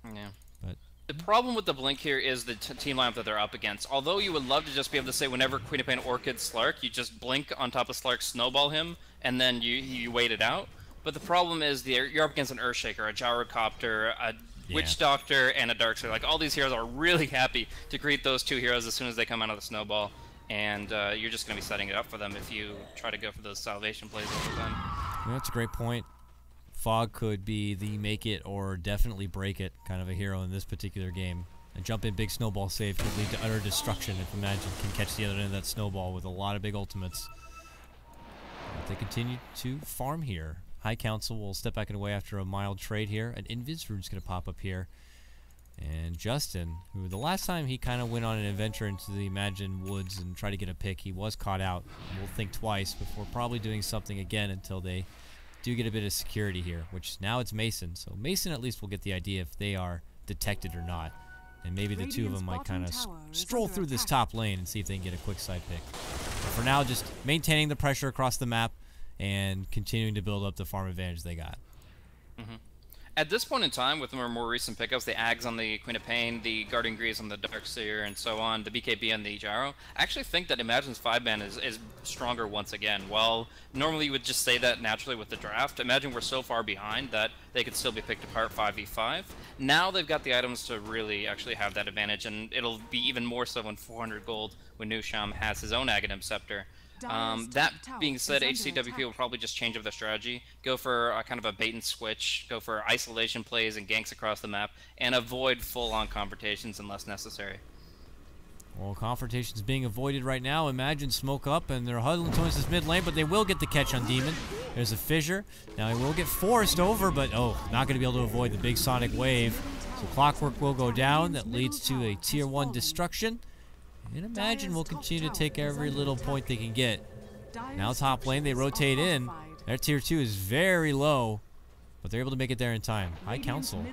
Yeah. But the problem with the Blink here is the team lineup that they're up against. Although you would love to just be able to say whenever Queen of Pain Orchid Slark, you just blink on top of Slark, snowball him, and then you wait it out. But the problem is you're up against an Earthshaker, a Gyrocopter, a Witch Doctor, and a Darksayer. Like, all these heroes are really happy to create those 2 heroes as soon as they come out of the snowball. And you're just going to be setting it up for them if you try to go for those salvation plays all the time. Yeah, that's a great point. Fog could be the make it or definitely break it kind of a hero in this particular game. A jump in big snowball save could lead to utter destruction if Imagine can catch the other end of that snowball with a lot of big ultimates. But they continue to farm here. High Council will step back and away after a mild trade here. An Invis Rune's going to pop up here. And Justin, who the last time he kind of went on an adventure into the Imagine Woods and tried to get a pick, he was caught out. We'll think twice before probably doing something again until they do get a bit of security here, which now it's Mason. So Mason at least will get the idea if they are detected or not. And maybe the two of them might kind of stroll through this top lane and see if they can get a quick side pick. But for now, just maintaining the pressure across the map and continuing to build up the farm advantage they got. At this point in time, with more recent pickups, the Ags on the Queen of Pain, the Guardian Greaves on the Darkseer, and so on, the BKB on the Gyro, I actually think that Imagine's 5-man is stronger once again. While normally you would just say that naturally with the draft, Imagine we're so far behind that they could still be picked apart 5v5. Now they've got the items to really actually have that advantage, and it'll be even more so when 400 gold when Newsham has his own Aghanim Scepter. That being said, HCWP will probably just change up their strategy, go for a kind of a bait and switch, go for isolation plays and ganks across the map, and avoid full-on confrontations unless necessary. Well, confrontation's being avoided right now. Imagine smoke up, and they're huddling towards this mid lane, but they will get the catch on Demon. There's a fissure. Now he will get forced over, but oh, not going to be able to avoid the big sonic wave. So Clockwork will go down. That leads to a tier 1 destruction. And Imagine will continue to take every little point they can get. Now top lane, they rotate in. Their tier 2 is very low, but they're able to make it there in time. High Council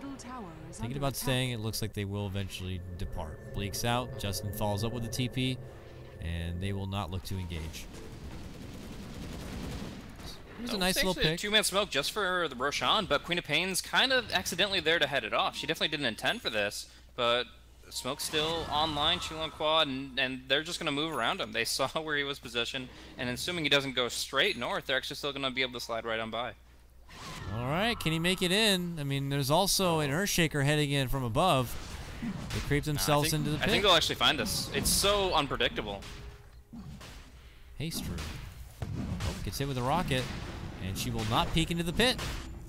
thinking about staying. It looks like they will eventually depart. Bleaks out. Justin follows up with the TP, and they will not look to engage. Here's a nice little pick. A 2-man smoke just for the Roshan, but Queen of Pain's kind of accidentally there to head it off. She definitely didn't intend for this, but smoke's still online, Chulon Quad, and they're just going to move around him. They saw where he was positioned, and assuming he doesn't go straight north, they're actually still going to be able to slide right on by. All right, can he make it in? I mean, there's also an Earthshaker heading in from above. They creep themselves into the pit. I think they'll actually find this. It's so unpredictable. Haste Room. Oh, gets hit with a rocket, and she will not peek into the pit.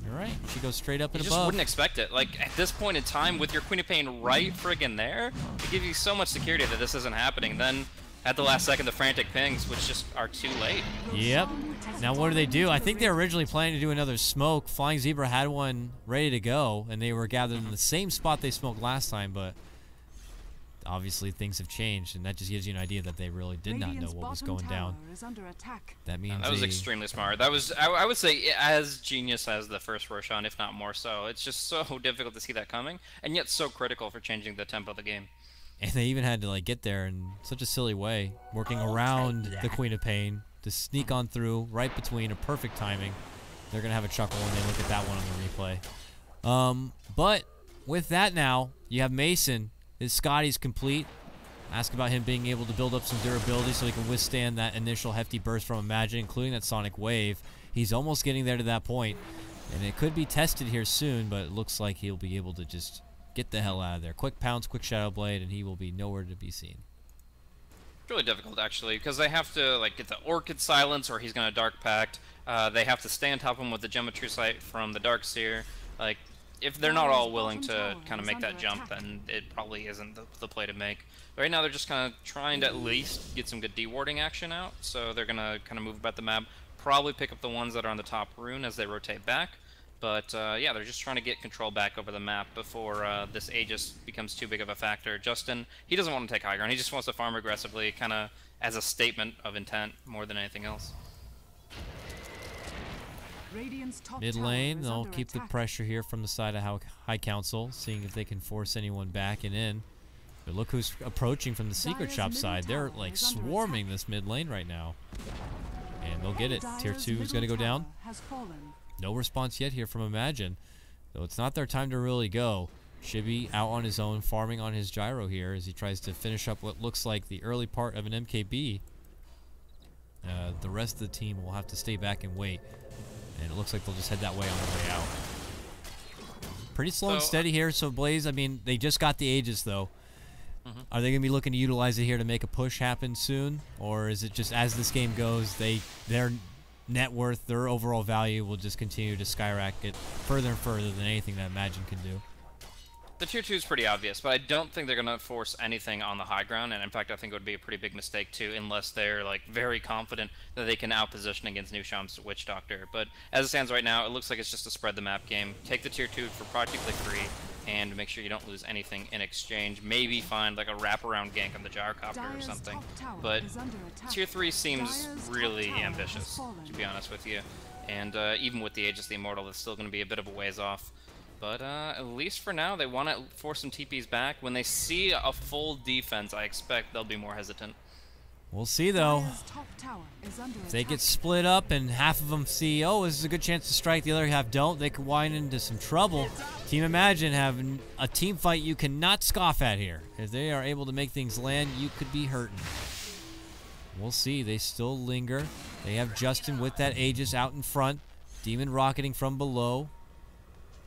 You're right. She goes straight up and above. You just wouldn't expect it. Like, at this point in time, with your Queen of Pain right friggin' there, it gives you so much security that this isn't happening. Then, at the last second, the frantic pings, which just are too late. Yep. Now what do? I think they were originally planning to do another smoke. Flying Zebra had one ready to go, and they were gathered in the same spot they smoked last time, but obviously things have changed, and that just gives you an idea that they really did not know what was going down. That means that was extremely smart. That was, I would say, as genius as the first Roshan, if not more so. It's just so difficult to see that coming, and yet so critical for changing the tempo of the game. And they even had to like get there in such a silly way, working around the Queen of Pain to sneak on through right between a perfect timing. They're going to have a chuckle when they look at that one on the replay. But with that now, you have Mason. His Scotty's complete. Ask about him being able to build up some durability so he can withstand that initial hefty burst from Imagine, including that sonic wave. He's almost getting there to that point, and it could be tested here soon, but it looks like he'll be able to just get the hell out of there. Quick pounce, quick Shadow Blade, and he will be nowhere to be seen. It's really difficult, actually, because they have to like get the Orchid Silence, or he's going to Dark Pact. They have to stay on top of him with the Gem of True Sight from the Darkseer. Like, if they're not all willing to kind of make that jump, then it probably isn't the play to make. But right now, they're just kind of trying to at least get some good dewarding action out. So they're going to kind of move about the map, probably pick up the ones that are on the top rune as they rotate back. But yeah, they're just trying to get control back over the map before this Aegis becomes too big of a factor. Justin, he doesn't want to take high ground. He just wants to farm aggressively, kind of as a statement of intent more than anything else. Mid lane, they'll keep the pressure here from the side of High Council, seeing if they can force anyone back and in. But look who's approaching from the Secret Shop side. They're like swarming this mid lane right now. And they'll get it. Tier 2 is going to go down. No response yet here from Imagine, though it's not their time to really go. Shibby out on his own, farming on his gyro here as he tries to finish up what looks like the early part of an MKB. The rest of the team will have to stay back and wait, and it looks like they'll just head that way on their way out. Pretty slow and steady here, so Blaze, I mean, they just got the Aegis though. Are they going to be looking to utilize it here to make a push happen soon? Or is it just as this game goes, their net worth, their overall value will just continue to skyrocket further and further than anything that Imagine can do? The tier 2 is pretty obvious, but I don't think they're going to force anything on the high ground, and in fact I think it would be a pretty big mistake too, unless they're like very confident that they can outposition against Nusham's Witch Doctor. But as it stands right now, it looks like it's just a spread the map game. Take the tier 2 for practically free, and make sure you don't lose anything in exchange. Maybe find like a wraparound gank on the Gyrocopter or something. But tier 3 seems really ambitious, to be honest with you. And even with the Aegis the Immortal, it's still going to be a bit of a ways off. But at least for now, they want to force some TPs back. When they see a full defense, I expect they'll be more hesitant. We'll see, though. If they get split up and half of them see, oh, this is a good chance to strike, the other half don't, they could wind into some trouble. Team Imagine having a team fight you cannot scoff at here. If they are able to make things land, you could be hurting. We'll see. They still linger. They have Justin with that Aegis out in front. Demon rocketing from below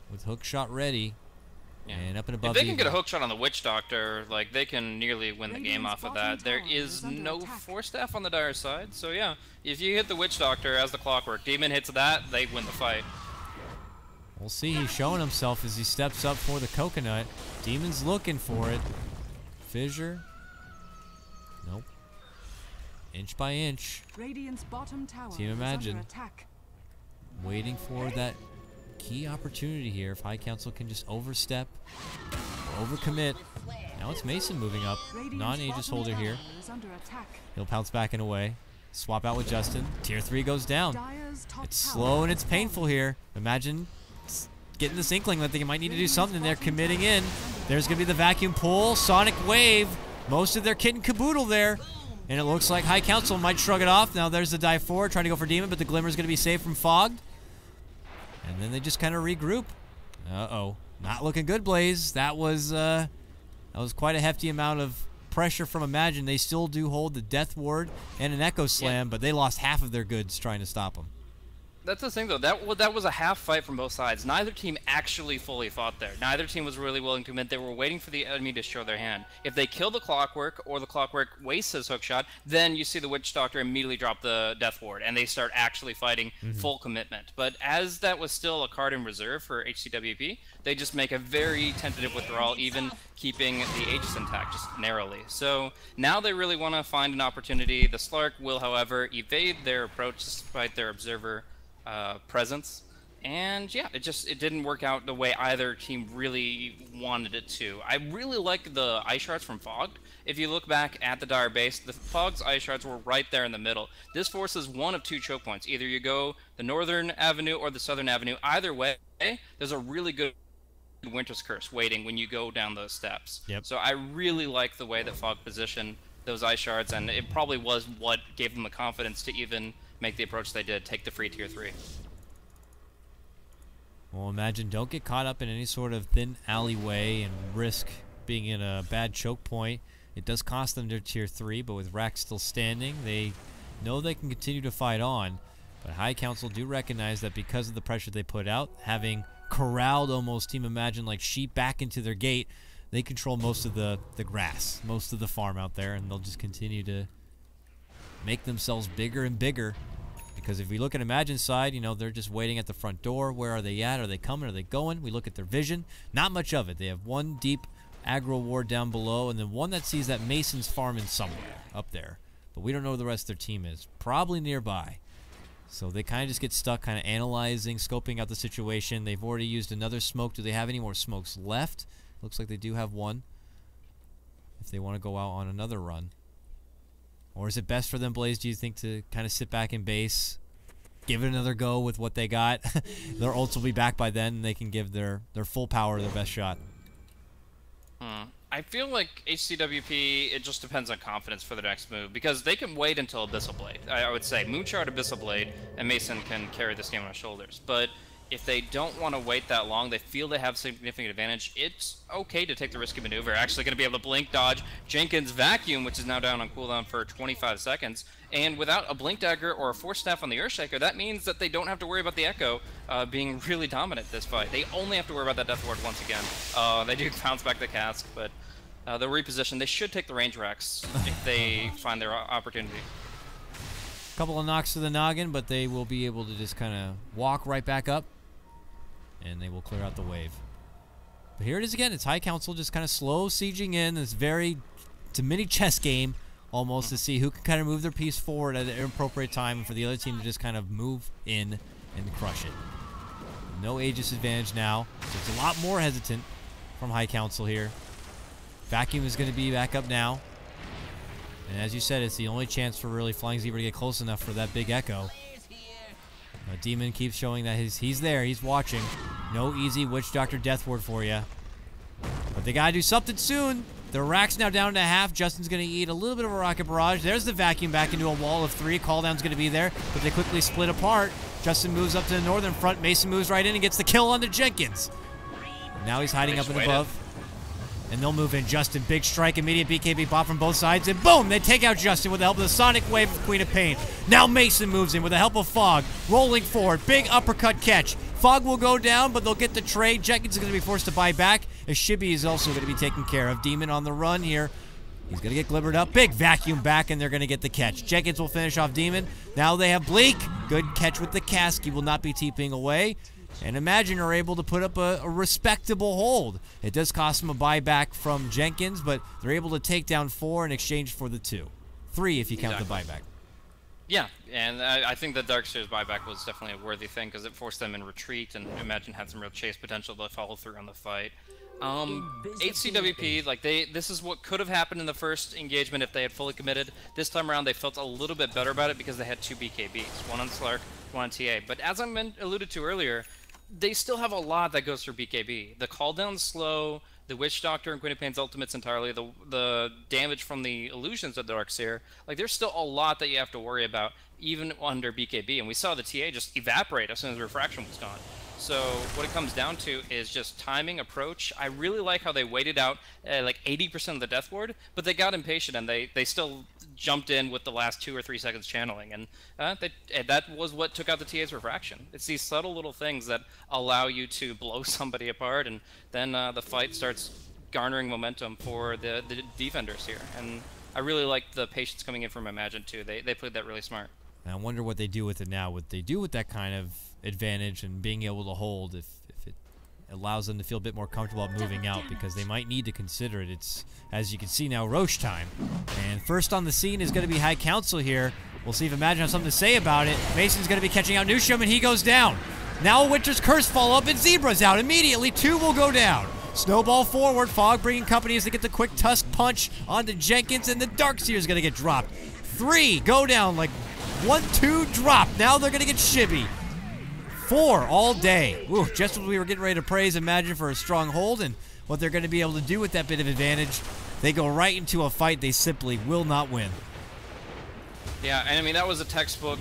with hook shot ready. Yeah. And up and If above they can get a hook shot on the Witch Doctor, like, they can nearly win the game off of that. There is no Force Staff on the Dire side, so yeah. If you hit the Witch Doctor as the Clockwork, Demon hits that, they win the fight. We'll see. He's showing himself as he steps up for the coconut. Demon's looking for it. Fissure. Nope. Inch by inch. Radiant's bottom tower Team Imagine. is under attack. Waiting for that key opportunity here. If High Council can just overstep, overcommit. Now it's Mason moving up. Non-Aegis holder here. He'll pounce back and away. Swap out with Justin. Tier 3 goes down. It's slow and it's painful here. Imagine getting this inkling that they might need to do something. They're committing in. There's going to be the vacuum pull. Sonic wave. Most of their kit and caboodle there. And it looks like High Council might shrug it off. Now there's the dive forward, trying to go for Demon, but the Glimmer's going to be safe from Fogged. And then they just kind of regroup. Uh-oh. Not looking good, Blaze. That was quite a hefty amount of pressure from Imagine. They still do hold the Death Ward and an Echo Slam, but they lost half of their goods trying to stop them. That's the thing, though. That was a half fight from both sides. Neither team actually fully fought there. Neither team was really willing to admit. They were waiting for the enemy to show their hand. If they kill the Clockwork, or the Clockwork wastes his hook shot, then you see the Witch Doctor immediately drop the Death Ward, and they start actually fighting full commitment. But as that was still a card in reserve for HCWP, they just make a very tentative withdrawal, even keeping the Aegis intact, just narrowly. So now they really want to find an opportunity. The Slark will, however, evade their approach despite their observer presence, and yeah, it didn't work out the way either team really wanted it to. I really like the ice shards from Fogged. If you look back at the Dire base, the Fogged's ice shards were right there in the middle. This forces one of two choke points. Either you go the northern avenue or the southern avenue. Either way, there's a really good Winter's Curse waiting when you go down those steps. Yep. So I really like the way that Fogged positioned those ice shards, and it probably was what gave them the confidence to even make the approach they did, take the free tier 3. Well, Imagine don't get caught up in any sort of thin alleyway and risk being in a bad choke point. It does cost them their tier 3, but with Rack still standing, they know they can continue to fight on. But High Council do recognize that because of the pressure they put out, having corralled almost Team Imagine like sheep back into their gate, they control most of the grass, most of the farm out there, and they'll just continue to make themselves bigger and bigger. Because if we look at Imagine's side, you know, they're just waiting at the front door. Where are they at? Are they coming? Are they going? We look at their vision. Not much of it. They have one deep aggro ward down below, and then one that sees that Mason's farming somewhere up there. But we don't know where the rest of their team is. Probably nearby. So they kind of just get stuck kind of analyzing, scoping out the situation. They've already used another smoke. Do they have any more smokes left? Looks like they do have one. If they want to go out on another run. Or is it best for them, Blaze, do you think, to kind of sit back in base, give it another go with what they got? Their ults will be back by then, and they can give their full power their best shot. I feel like HCWP, it just depends on confidence for the next move, because they can wait until Abyssal Blade. I would say Moonshard, Abyssal Blade, and Mason can carry this game on their shoulders. But if they don't want to wait that long, they feel they have significant advantage, it's okay to take the risky maneuver. Actually going to be able to blink dodge Jenkins' vacuum, which is now down on cooldown for 25 seconds. And without a blink dagger or a force staff on the Earthshaker, that means that they don't have to worry about the Echo being really dominant this fight. They only have to worry about that Death Ward once again. They do bounce back the cask, but they'll reposition. They should take the range racks if they find their opportunity. Couple of knocks to the noggin, but they will be able to just kind of walk right back up, and they will clear out the wave. But here it is again. It's High Council just kind of slow sieging in. It's a mini chess game almost to see who can kind of move their piece forward at an appropriate time, and for the other team to just kind of move in and crush it. No Aegis advantage now, so it's a lot more hesitant from High Council here. Vacuum is going to be back up now. And as you said, it's the only chance for really Flying Zebra to get close enough for that big Echo. Demon keeps showing that he's there, he's watching. No easy Witch Doctor Death Ward for you. But they gotta do something soon. The rack's now down to half. Justin's gonna eat a little bit of a rocket barrage. There's the vacuum back into a wall of 3. Calldown's gonna be there, but they quickly split apart. Justin moves up to the northern front. Mason moves right in and gets the kill on the Jenkins. Now he's hiding up and above. And they'll move in. Justin, big strike, immediate BKB bot from both sides, and boom, they take out Justin with the help of the Sonic Wave of Queen of Pain. Now Mason moves in with the help of Fog, rolling forward, big uppercut catch. Fog will go down, but they'll get the trade. Jenkins is going to be forced to buy back. as Shibby is also going to be taken care of. Demon on the run here. He's going to get glibbered up. Big vacuum back, and they're going to get the catch. Jenkins will finish off Demon. Now they have Bleak. Good catch with the cask. He will not be TPing away. And Imagine are able to put up a respectable hold. It does cost them a buyback from Jenkins, but they're able to take down 4 in exchange for the 2. 3 if you count the buyback. Yeah, and I think the Darkseer's buyback was definitely a worthy thing because it forced them in retreat, and Imagine had some real chase potential to follow through on the fight. HCWP, like this is what could have happened in the first engagement if they had fully committed. This time around, they felt a little bit better about it because they had 2 BKBs, one on Slark, one on TA. But as I alluded to earlier, they still have a lot that goes through BKB. The call down slow, the Witch Doctor and Queen of Pain's ultimates entirely, the damage from the illusions of Darkseer. Like there's still a lot that you have to worry about even under BKB, and we saw the TA just evaporate as soon as Refraction was gone. So what it comes down to is just timing, approach. I really like how they waited out like 80% of the death ward, but they got impatient and they still jumped in with the last 2 or 3 seconds channeling, and that was what took out the TA's Refraction. It's these subtle little things that allow you to blow somebody apart, and then the fight starts garnering momentum for the defenders here. And I really like the patience coming in from Imagine too. They played that really smart. And I wonder what they do with it now. What they do with that kind of advantage and being able to hold, if it allows them to feel a bit more comfortable at moving out, because they might need to consider it. It's, as you can see now, Roche time. And first on the scene is going to be High Council here. We'll see if Imagine has something to say about it. Mason's going to be catching out Newsham, and he goes down. Now Winter's Curse follow-up, and Zebra's out immediately. 2 will go down. Snowball forward. Fog bringing company as they get the quick tusk punch onto Jenkins, and the Darkseer's going to get dropped. 3 go down like 1, 2 drop. Now they're going to get Shibby. 4 all day. Ooh, just when we were getting ready to praise Imagine for a strong hold and what they're going to be able to do with that bit of advantage, they go right into a fight they simply will not win. Yeah, and I mean, that was a textbook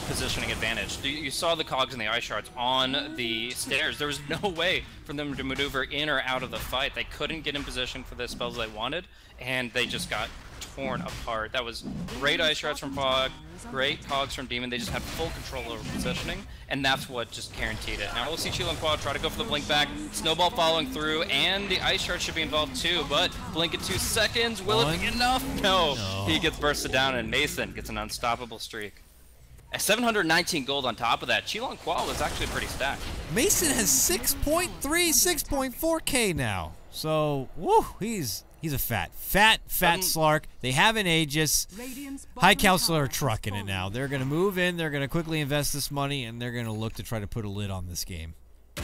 positioning advantage. You saw the cogs and the ice shards on the stairs. There was no way for them to maneuver in or out of the fight. They couldn't get in position for the spells they wanted, and they just got torn apart. That was great ice shards from Fog, great cogs from Demon. They just had full control over positioning, and that's what just guaranteed it. Now we'll see Chilo and Quad try to go for the blink back. Snowball following through, and the ice shard should be involved too, but blink in 2 seconds. Will it be enough? No. He gets bursted down, and Mason gets an unstoppable streak. At 719 gold on top of that, Chilo and Qual is actually pretty stacked. Mason has 6.3, 6.4k now. So, woo, he's a fat Slark. They have an Aegis. High Council are trucking it now. They're going to move in. They're going to quickly invest this money, and they're going to look to try to put a lid on this game. Yeah,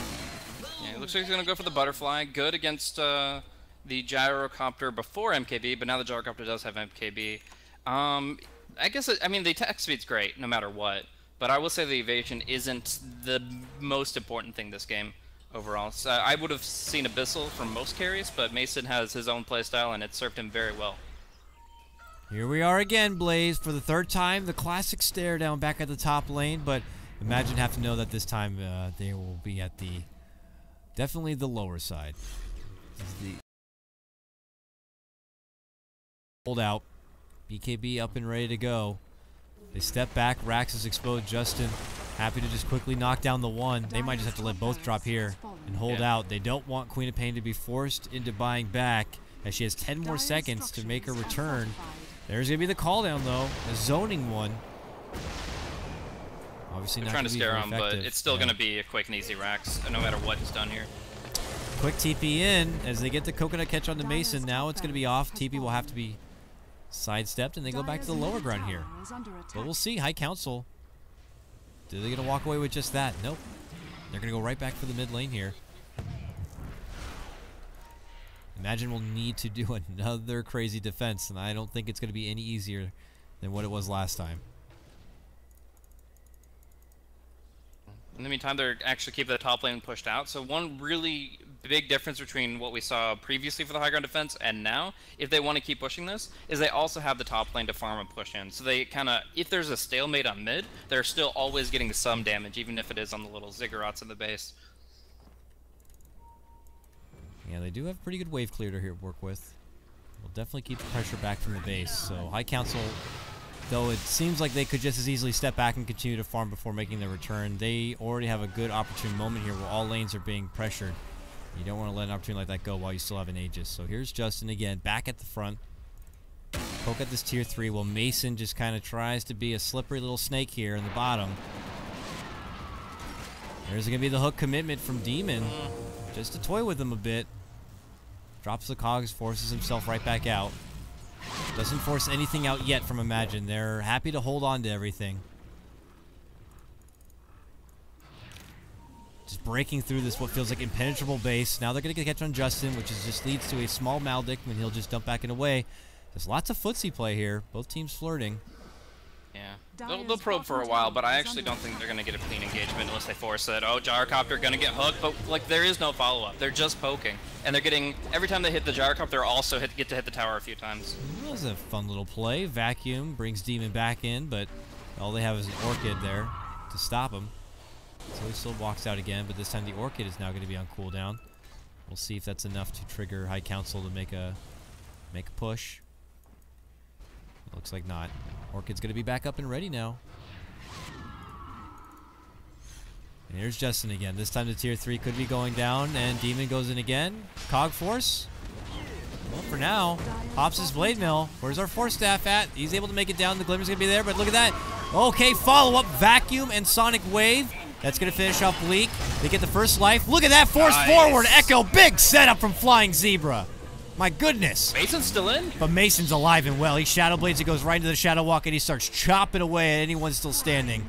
it looks like he's going to go for the Butterfly. Good against the Gyrocopter before MKB, but now the Gyrocopter does have MKB. I guess, I mean, the attack speed's great no matter what, but I will say the evasion isn't the most important thing this game overall. So I would have seen Abyssal from most carries, but Mason has his own playstyle, and it served him very well. Here we are again, Blaze, for the 3rd time. The classic stare down back at the top lane, but Imagine have to know that this time they will be at definitely the lower side. Hold out. BKB up and ready to go. They step back. Rax is exposed. Justin happy to just quickly knock down the 1. They might just have to let both drop here and hold out. They don't want Queen of Pain to be forced into buying back, as she has 10 more seconds to make her return. There's going to be the call down, though. A zoning one. Obviously not trying to scare him, but it's still going to be a quick and easy Rax, no matter what is done here. Quick TP in as they get the coconut catch on the Mason. Now it's going to be off. TP will have to be sidestepped, and they go back to the lower ground here. But we'll see. High Council. Are they going to walk away with just that? Nope. They're going to go right back for the mid lane here. Imagine we'll need to do another crazy defense, and I don't think it's going to be any easier than what it was last time. In the meantime, they're actually keeping the top lane pushed out. So one really big difference between what we saw previously for the high ground defense and now, if they want to keep pushing this, is they also have the top lane to farm and push in. So they kind of, if there's a stalemate on mid, they're still always getting some damage, even if it is on the little ziggurats in the base. Yeah, they do have pretty good wave clear to work with. We'll definitely keep the pressure back from the base. So High Council, though it seems like they could just as easily step back and continue to farm before making their return, they already have a good opportune moment here where all lanes are being pressured. You don't want to let an opportunity like that go while you still have an Aegis. So here's Justin again, back at the front. Poke at this tier 3 while Mason just kind of tries to be a slippery little snake here in the bottom. There's going to be the hook commitment from Demon. Just to toy with him a bit. Drops the cogs, forces himself right back out. Doesn't force anything out yet from Imagine. They're happy to hold on to everything. Just breaking through this what feels like impenetrable base. Now they're going to catch on Justin, which is just leads to a small Maldic when he'll just dump back and away. There's lots of footsie play here. Both teams flirting. Yeah. They'll probe for a while, but I actually don't think they're going to get a clean engagement unless they force it. Oh, Gyrocopter going to get hooked, but like there is no follow-up. They're just poking. And they're getting, every time they hit the Gyrocopter, they're also get to hit the tower a few times. That was a fun little play. Vacuum brings Demon back in, but all they have is an Orchid there to stop him. So he still walks out again, but this time the Orchid is now going to be on cooldown. We'll see if that's enough to trigger High Council to make a push. Looks like not. Orchid's going to be back up and ready now. And here's Justin again. This time the tier 3 could be going down, and Demon goes in again. Cog Force. Well, for now, pops his Blade Mill. Where's our Force Staff at? He's able to make it down. The Glimmer's going to be there, but look at that. Okay, follow-up. Vacuum and Sonic Wave. That's going to finish off Bleak. They get the first life. Look at that. Force forward. Echo. Big setup from Flying Zebra. My goodness. Mason's still in? But Mason's alive and well. He Shadow Blades. He goes right into the Shadow Walk, and he starts chopping away at anyone still standing.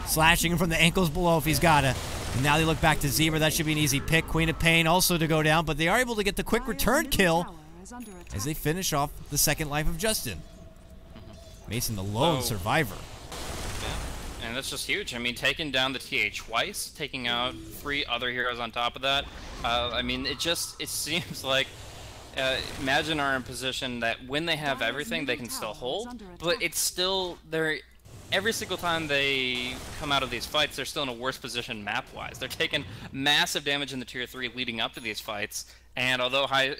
Slashing him from the ankles below if he's got to. And now they look back to Zebra. That should be an easy pick. Queen of Pain also to go down, but they are able to get the quick return kill as they finish off the second life of Justin. Mason, the lone survivor. Yeah. And that's just huge. I mean, taking down the TA twice, taking out 3 other heroes on top of that. I mean, it seems like Imagine are in position that when they have everything, they can still hold, but it's still, every single time they come out of these fights, they're still in a worse position map-wise. They're taking massive damage in the tier 3 leading up to these fights, and although High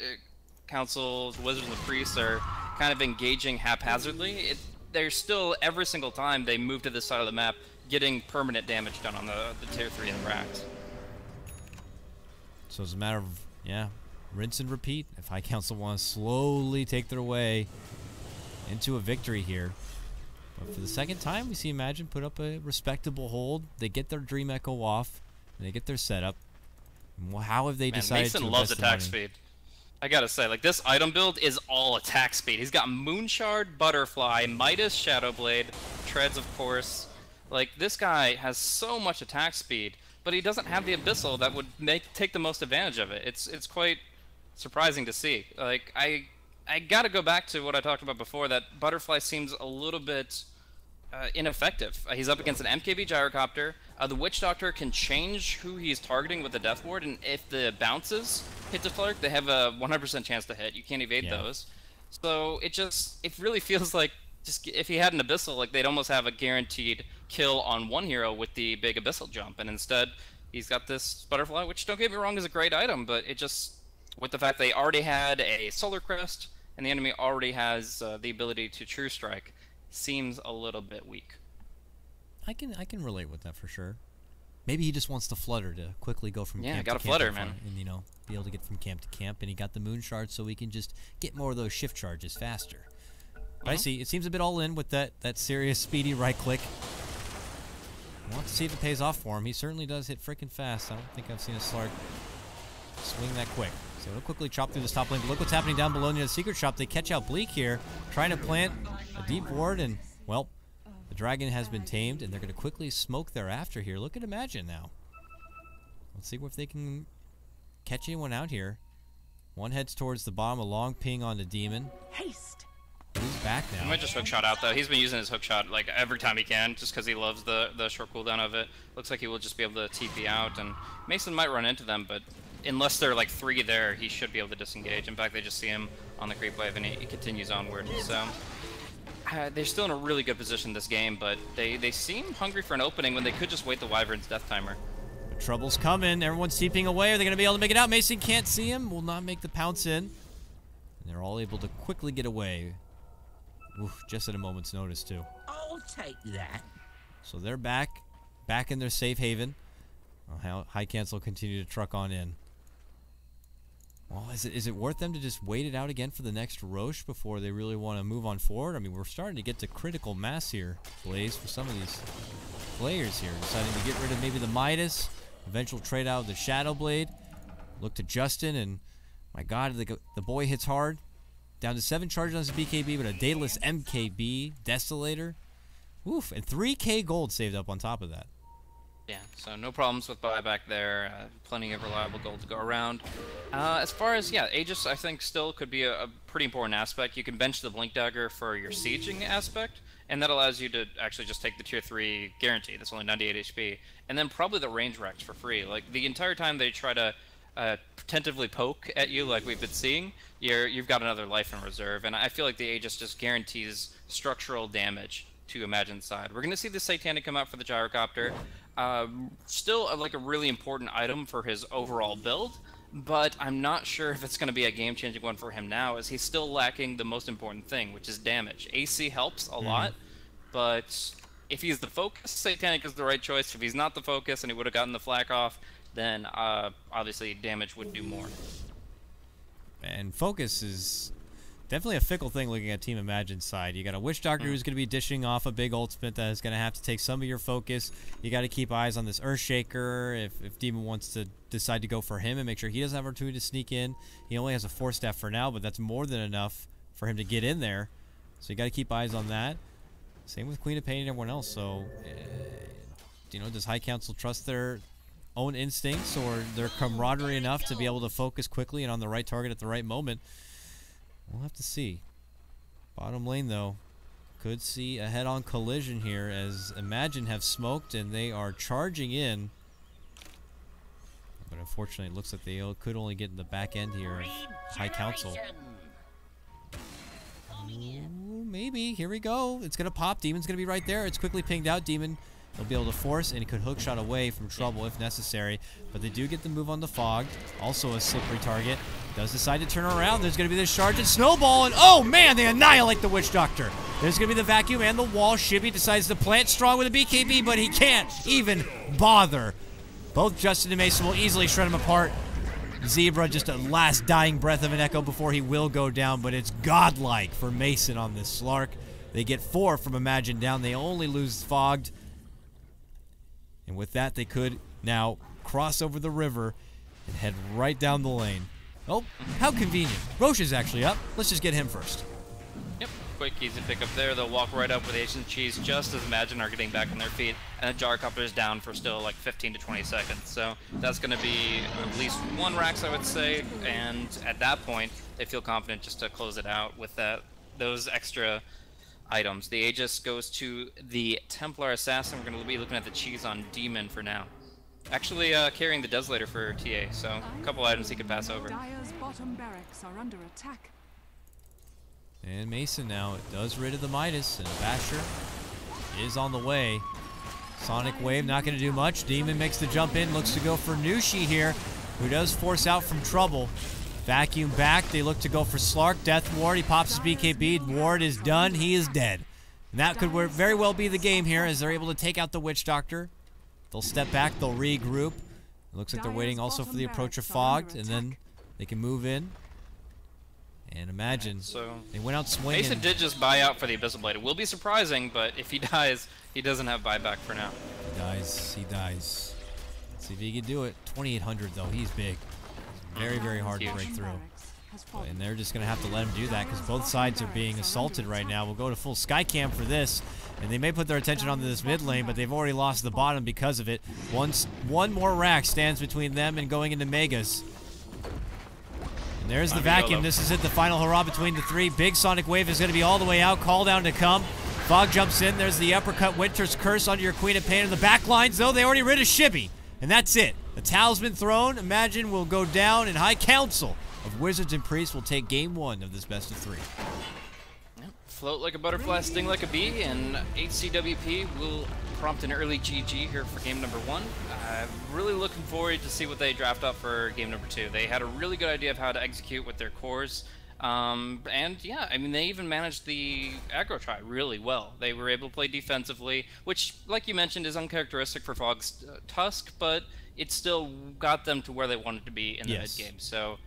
Councils, Wizards, and the Priests are kind of engaging haphazardly, they're still, every single time they move to this side of the map, getting permanent damage done on the tier 3 and racks. So it's a matter of, yeah, rinse and repeat if High Council want to slowly take their way into a victory here. But for the second time, we see Imagine put up a respectable hold. They get their Dream Echo off, and they get their setup. Well, how have they decided to Mason loves attack speed. I gotta say, like, this item build is all attack speed. He's got Moonshard, Butterfly, Midas, Shadowblade, Treads, of course. Like, this guy has so much attack speed, but he doesn't have the Abyssal that would take the most advantage of it. It's quite surprising to see. Like, I gotta go back to what I talked about before, that Butterfly seems a little bit ineffective. He's up against an MKB Gyrocopter. The Witch Doctor can change who he's targeting with the Death Ward, and if the bounces hit the Flark, they have a 100% chance to hit. You can't evade those. So it really feels like just if he had an Abyssal, like they'd almost have a guaranteed kill on one hero with the big Abyssal jump, and instead he's got this Butterfly, which, don't get me wrong, is a great item, but it just, with the fact they already had a Solar Crest and the enemy already has the ability to True Strike, seems a little bit weak. I can relate with that for sure. Maybe he just wants the Flutter to quickly go from camp to camp. Yeah, got a Flutter, man. And, you know, be able to get from camp to camp, and he got the Moon Shard so he can just get more of those shift charges faster. But I see, it seems a bit all in with that serious speedy right click. I want to see if it pays off for him. He certainly does hit freaking fast. I don't think I've seen a Slark swing that quick. So he'll quickly chop through this top lane. But look what's happening down below near the secret shop. They catch out Bleak here, trying to plant a deep ward, and, well, the dragon has been tamed, and they're going to quickly smoke thereafter here. Look at Imagine now. Let's see if they can catch anyone out here. One heads towards the bottom, a long ping on the Demon. Haste. He's back now. He might just hookshot out, though. He's been using his hookshot like every time he can, just because he loves the short cooldown of it. Looks like he will just be able to TP out, and Mason might run into them, but unless there are like 3 there, he should be able to disengage. In fact, they just see him on the creep wave, and he continues onward. So they're still in a really good position this game, but they seem hungry for an opening when they could just wait the Wyvern's death timer. The trouble's coming. Everyone's TPing away. Are they going to be able to make it out? Mason can't see him. Will not make the pounce in. And they're all able to quickly get away. Oof, just at a moment's notice, too. I'll take that. So they're back in their safe haven. High Cancel continue to truck on in. Well, is it worth them to just wait it out again for the next Roche before they really want to move on forward? I mean, we're starting to get to critical mass here, Blaze, for some of these players here. Deciding to get rid of maybe the Midas, eventual trade out of the Shadow Blade. Look to Justin, and my God, the boy hits hard. Down to 7 charges on his BKB, but a Daedalus MKB, Desolator. Oof, and 3K gold saved up on top of that. Yeah, so no problems with buyback there. Plenty of reliable gold to go around. As far as, yeah, Aegis, I think still could be a pretty important aspect. You can bench the Blink Dagger for your sieging aspect, and that allows you to actually just take the tier 3 guarantee. That's only 98 HP. And then probably the range Rex for free. Like, the entire time they try to tentatively poke at you like we've been seeing, you've got another life in reserve. And I feel like the Aegis just guarantees structural damage to Imagine's side. We're going to see the Satanic come out for the Gyrocopter. Still like a really important item for his overall build, but I'm not sure if it's going to be a game-changing one for him now, as he's still lacking the most important thing, which is damage. AC helps a lot, but if he's the focus, Satanic is the right choice. If he's not the focus and he would have gotten the flak off, then obviously damage would do more. And focus is definitely a fickle thing looking at Team Imagine's side. You got a Witch Doctor who's going to be dishing off a big ultimate that is going to have to take some of your focus. You got to keep eyes on this Earthshaker if Demon wants to decide to go for him and make sure he doesn't have opportunity to sneak in. He only has a 4-staff for now, but that's more than enough for him to get in there. So you got to keep eyes on that. Same with Queen of Pain and everyone else. So, you know, does High Council trust their own instincts or their camaraderie enough to be able to focus quickly and on the right target at the right moment? We'll have to see. Bottom lane, though, could see a head-on collision here as Imagine have smoked and they are charging in. But unfortunately, it looks like they could only get in the back end here of High Council. Ooh, maybe. Here we go. It's going to pop. Demon's going to be right there. It's quickly pinged out. Demon will be able to force, and he could hookshot away from trouble if necessary. But they do get the move on the Fog. Also a slippery target. Does decide to turn around. There's going to be this charge and snowball, and oh man, they annihilate the Witch Doctor. There's going to be the vacuum and the wall. Shibby decides to plant strong with a BKB, but he can't even bother. Both Justin and Mason will easily shred him apart. Zebra, just a last dying breath of an echo before he will go down, but it's godlike for Mason on this Slark. They get 4 from Imagine down. They only lose Fogged. And with that, they could now cross over the river and head right down the lane. Oh, how convenient. Roche is actually up. Let's just get him first. Yep, quick, easy pick up there. They'll walk right up with Asian Cheese just as Imagine are getting back on their feet. And the Gyrocopter is down for still like 15 to 20 seconds. So that's going to be at least 1 Rax, I would say. And at that point, they feel confident just to close it out with those extra items. The Aegis goes to the Templar Assassin. We're going to be looking at the cheese on Demon for now. Actually carrying the Desolator for TA, so a couple items he could pass over. Dire's bottom barracks are under attack. And Mason now does rid of the Midas, and Basher is on the way. Sonic Wave not going to do much. Demon makes the jump in, looks to go for Nushi here, who does force out from trouble. Vacuum back, they look to go for Slark. Death Ward, he pops his BKB. Ward is done, he is dead. And that could very well be the game here as they're able to take out the Witch Doctor. They'll step back, they'll regroup. It looks like they're waiting also for the approach of Fogged, and then they can move in. And Imagine, so they went out swinging. Mason did just buy out for the Abyssal Blade. It will be surprising, but if he dies, he doesn't have buyback for now. He dies, he dies. Let's see if he can do it. 2,800 though, he's big. Very, very hard to break through. And they're just going to have to let him do that because both sides are being assaulted right now. We'll go to full Skycam for this. And they may put their attention onto this mid lane, but they've already lost the bottom because of it. One more rack stands between them and going into Megas. And there's the vacuum. This is it, the final hurrah between the 3. Big Sonic Wave is going to be all the way out. Call down to come. Fog jumps in. There's the uppercut Winter's Curse onto your Queen of Pain. In the back lines, though, they already rid of Shibby. And that's it. The talisman thrown. Imagine will go down, and High Council of Wizards and Priests will take game 1 of this best of 3. Float like a butterfly, sting like a bee, and HCWP will prompt an early GG here for game number 1. Really looking forward to see what they draft up for game number 2. They had a really good idea of how to execute with their cores. And yeah, I mean, they even managed the aggro try really well. They were able to play defensively, which, like you mentioned, is uncharacteristic for Fog's Tusk, but it still got them to where they wanted to be in the mid game. So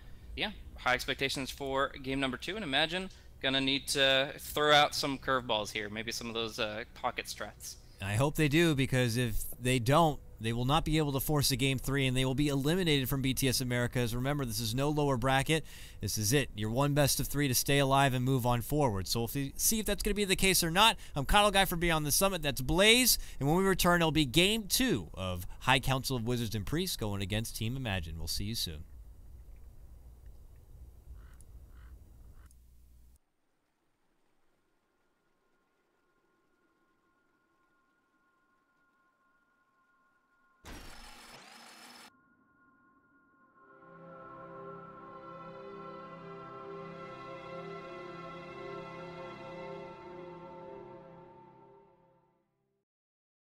yeah, high expectations for game number 2, and Imagine gonna need to throw out some curveballs here, maybe some of those pocket strats. I hope they do, because if they don't, they will not be able to force a game 3, and they will be eliminated from BTS Americas. Remember, this is no lower bracket. This is it. Your one best of 3 to stay alive and move on forward. So we'll see if that's going to be the case or not. I'm KotLGuy for Beyond the Summit. That's Blaze. And when we return, it'll be game 2 of High Council of Wizards and Priests going against Team Imagine. We'll see you soon.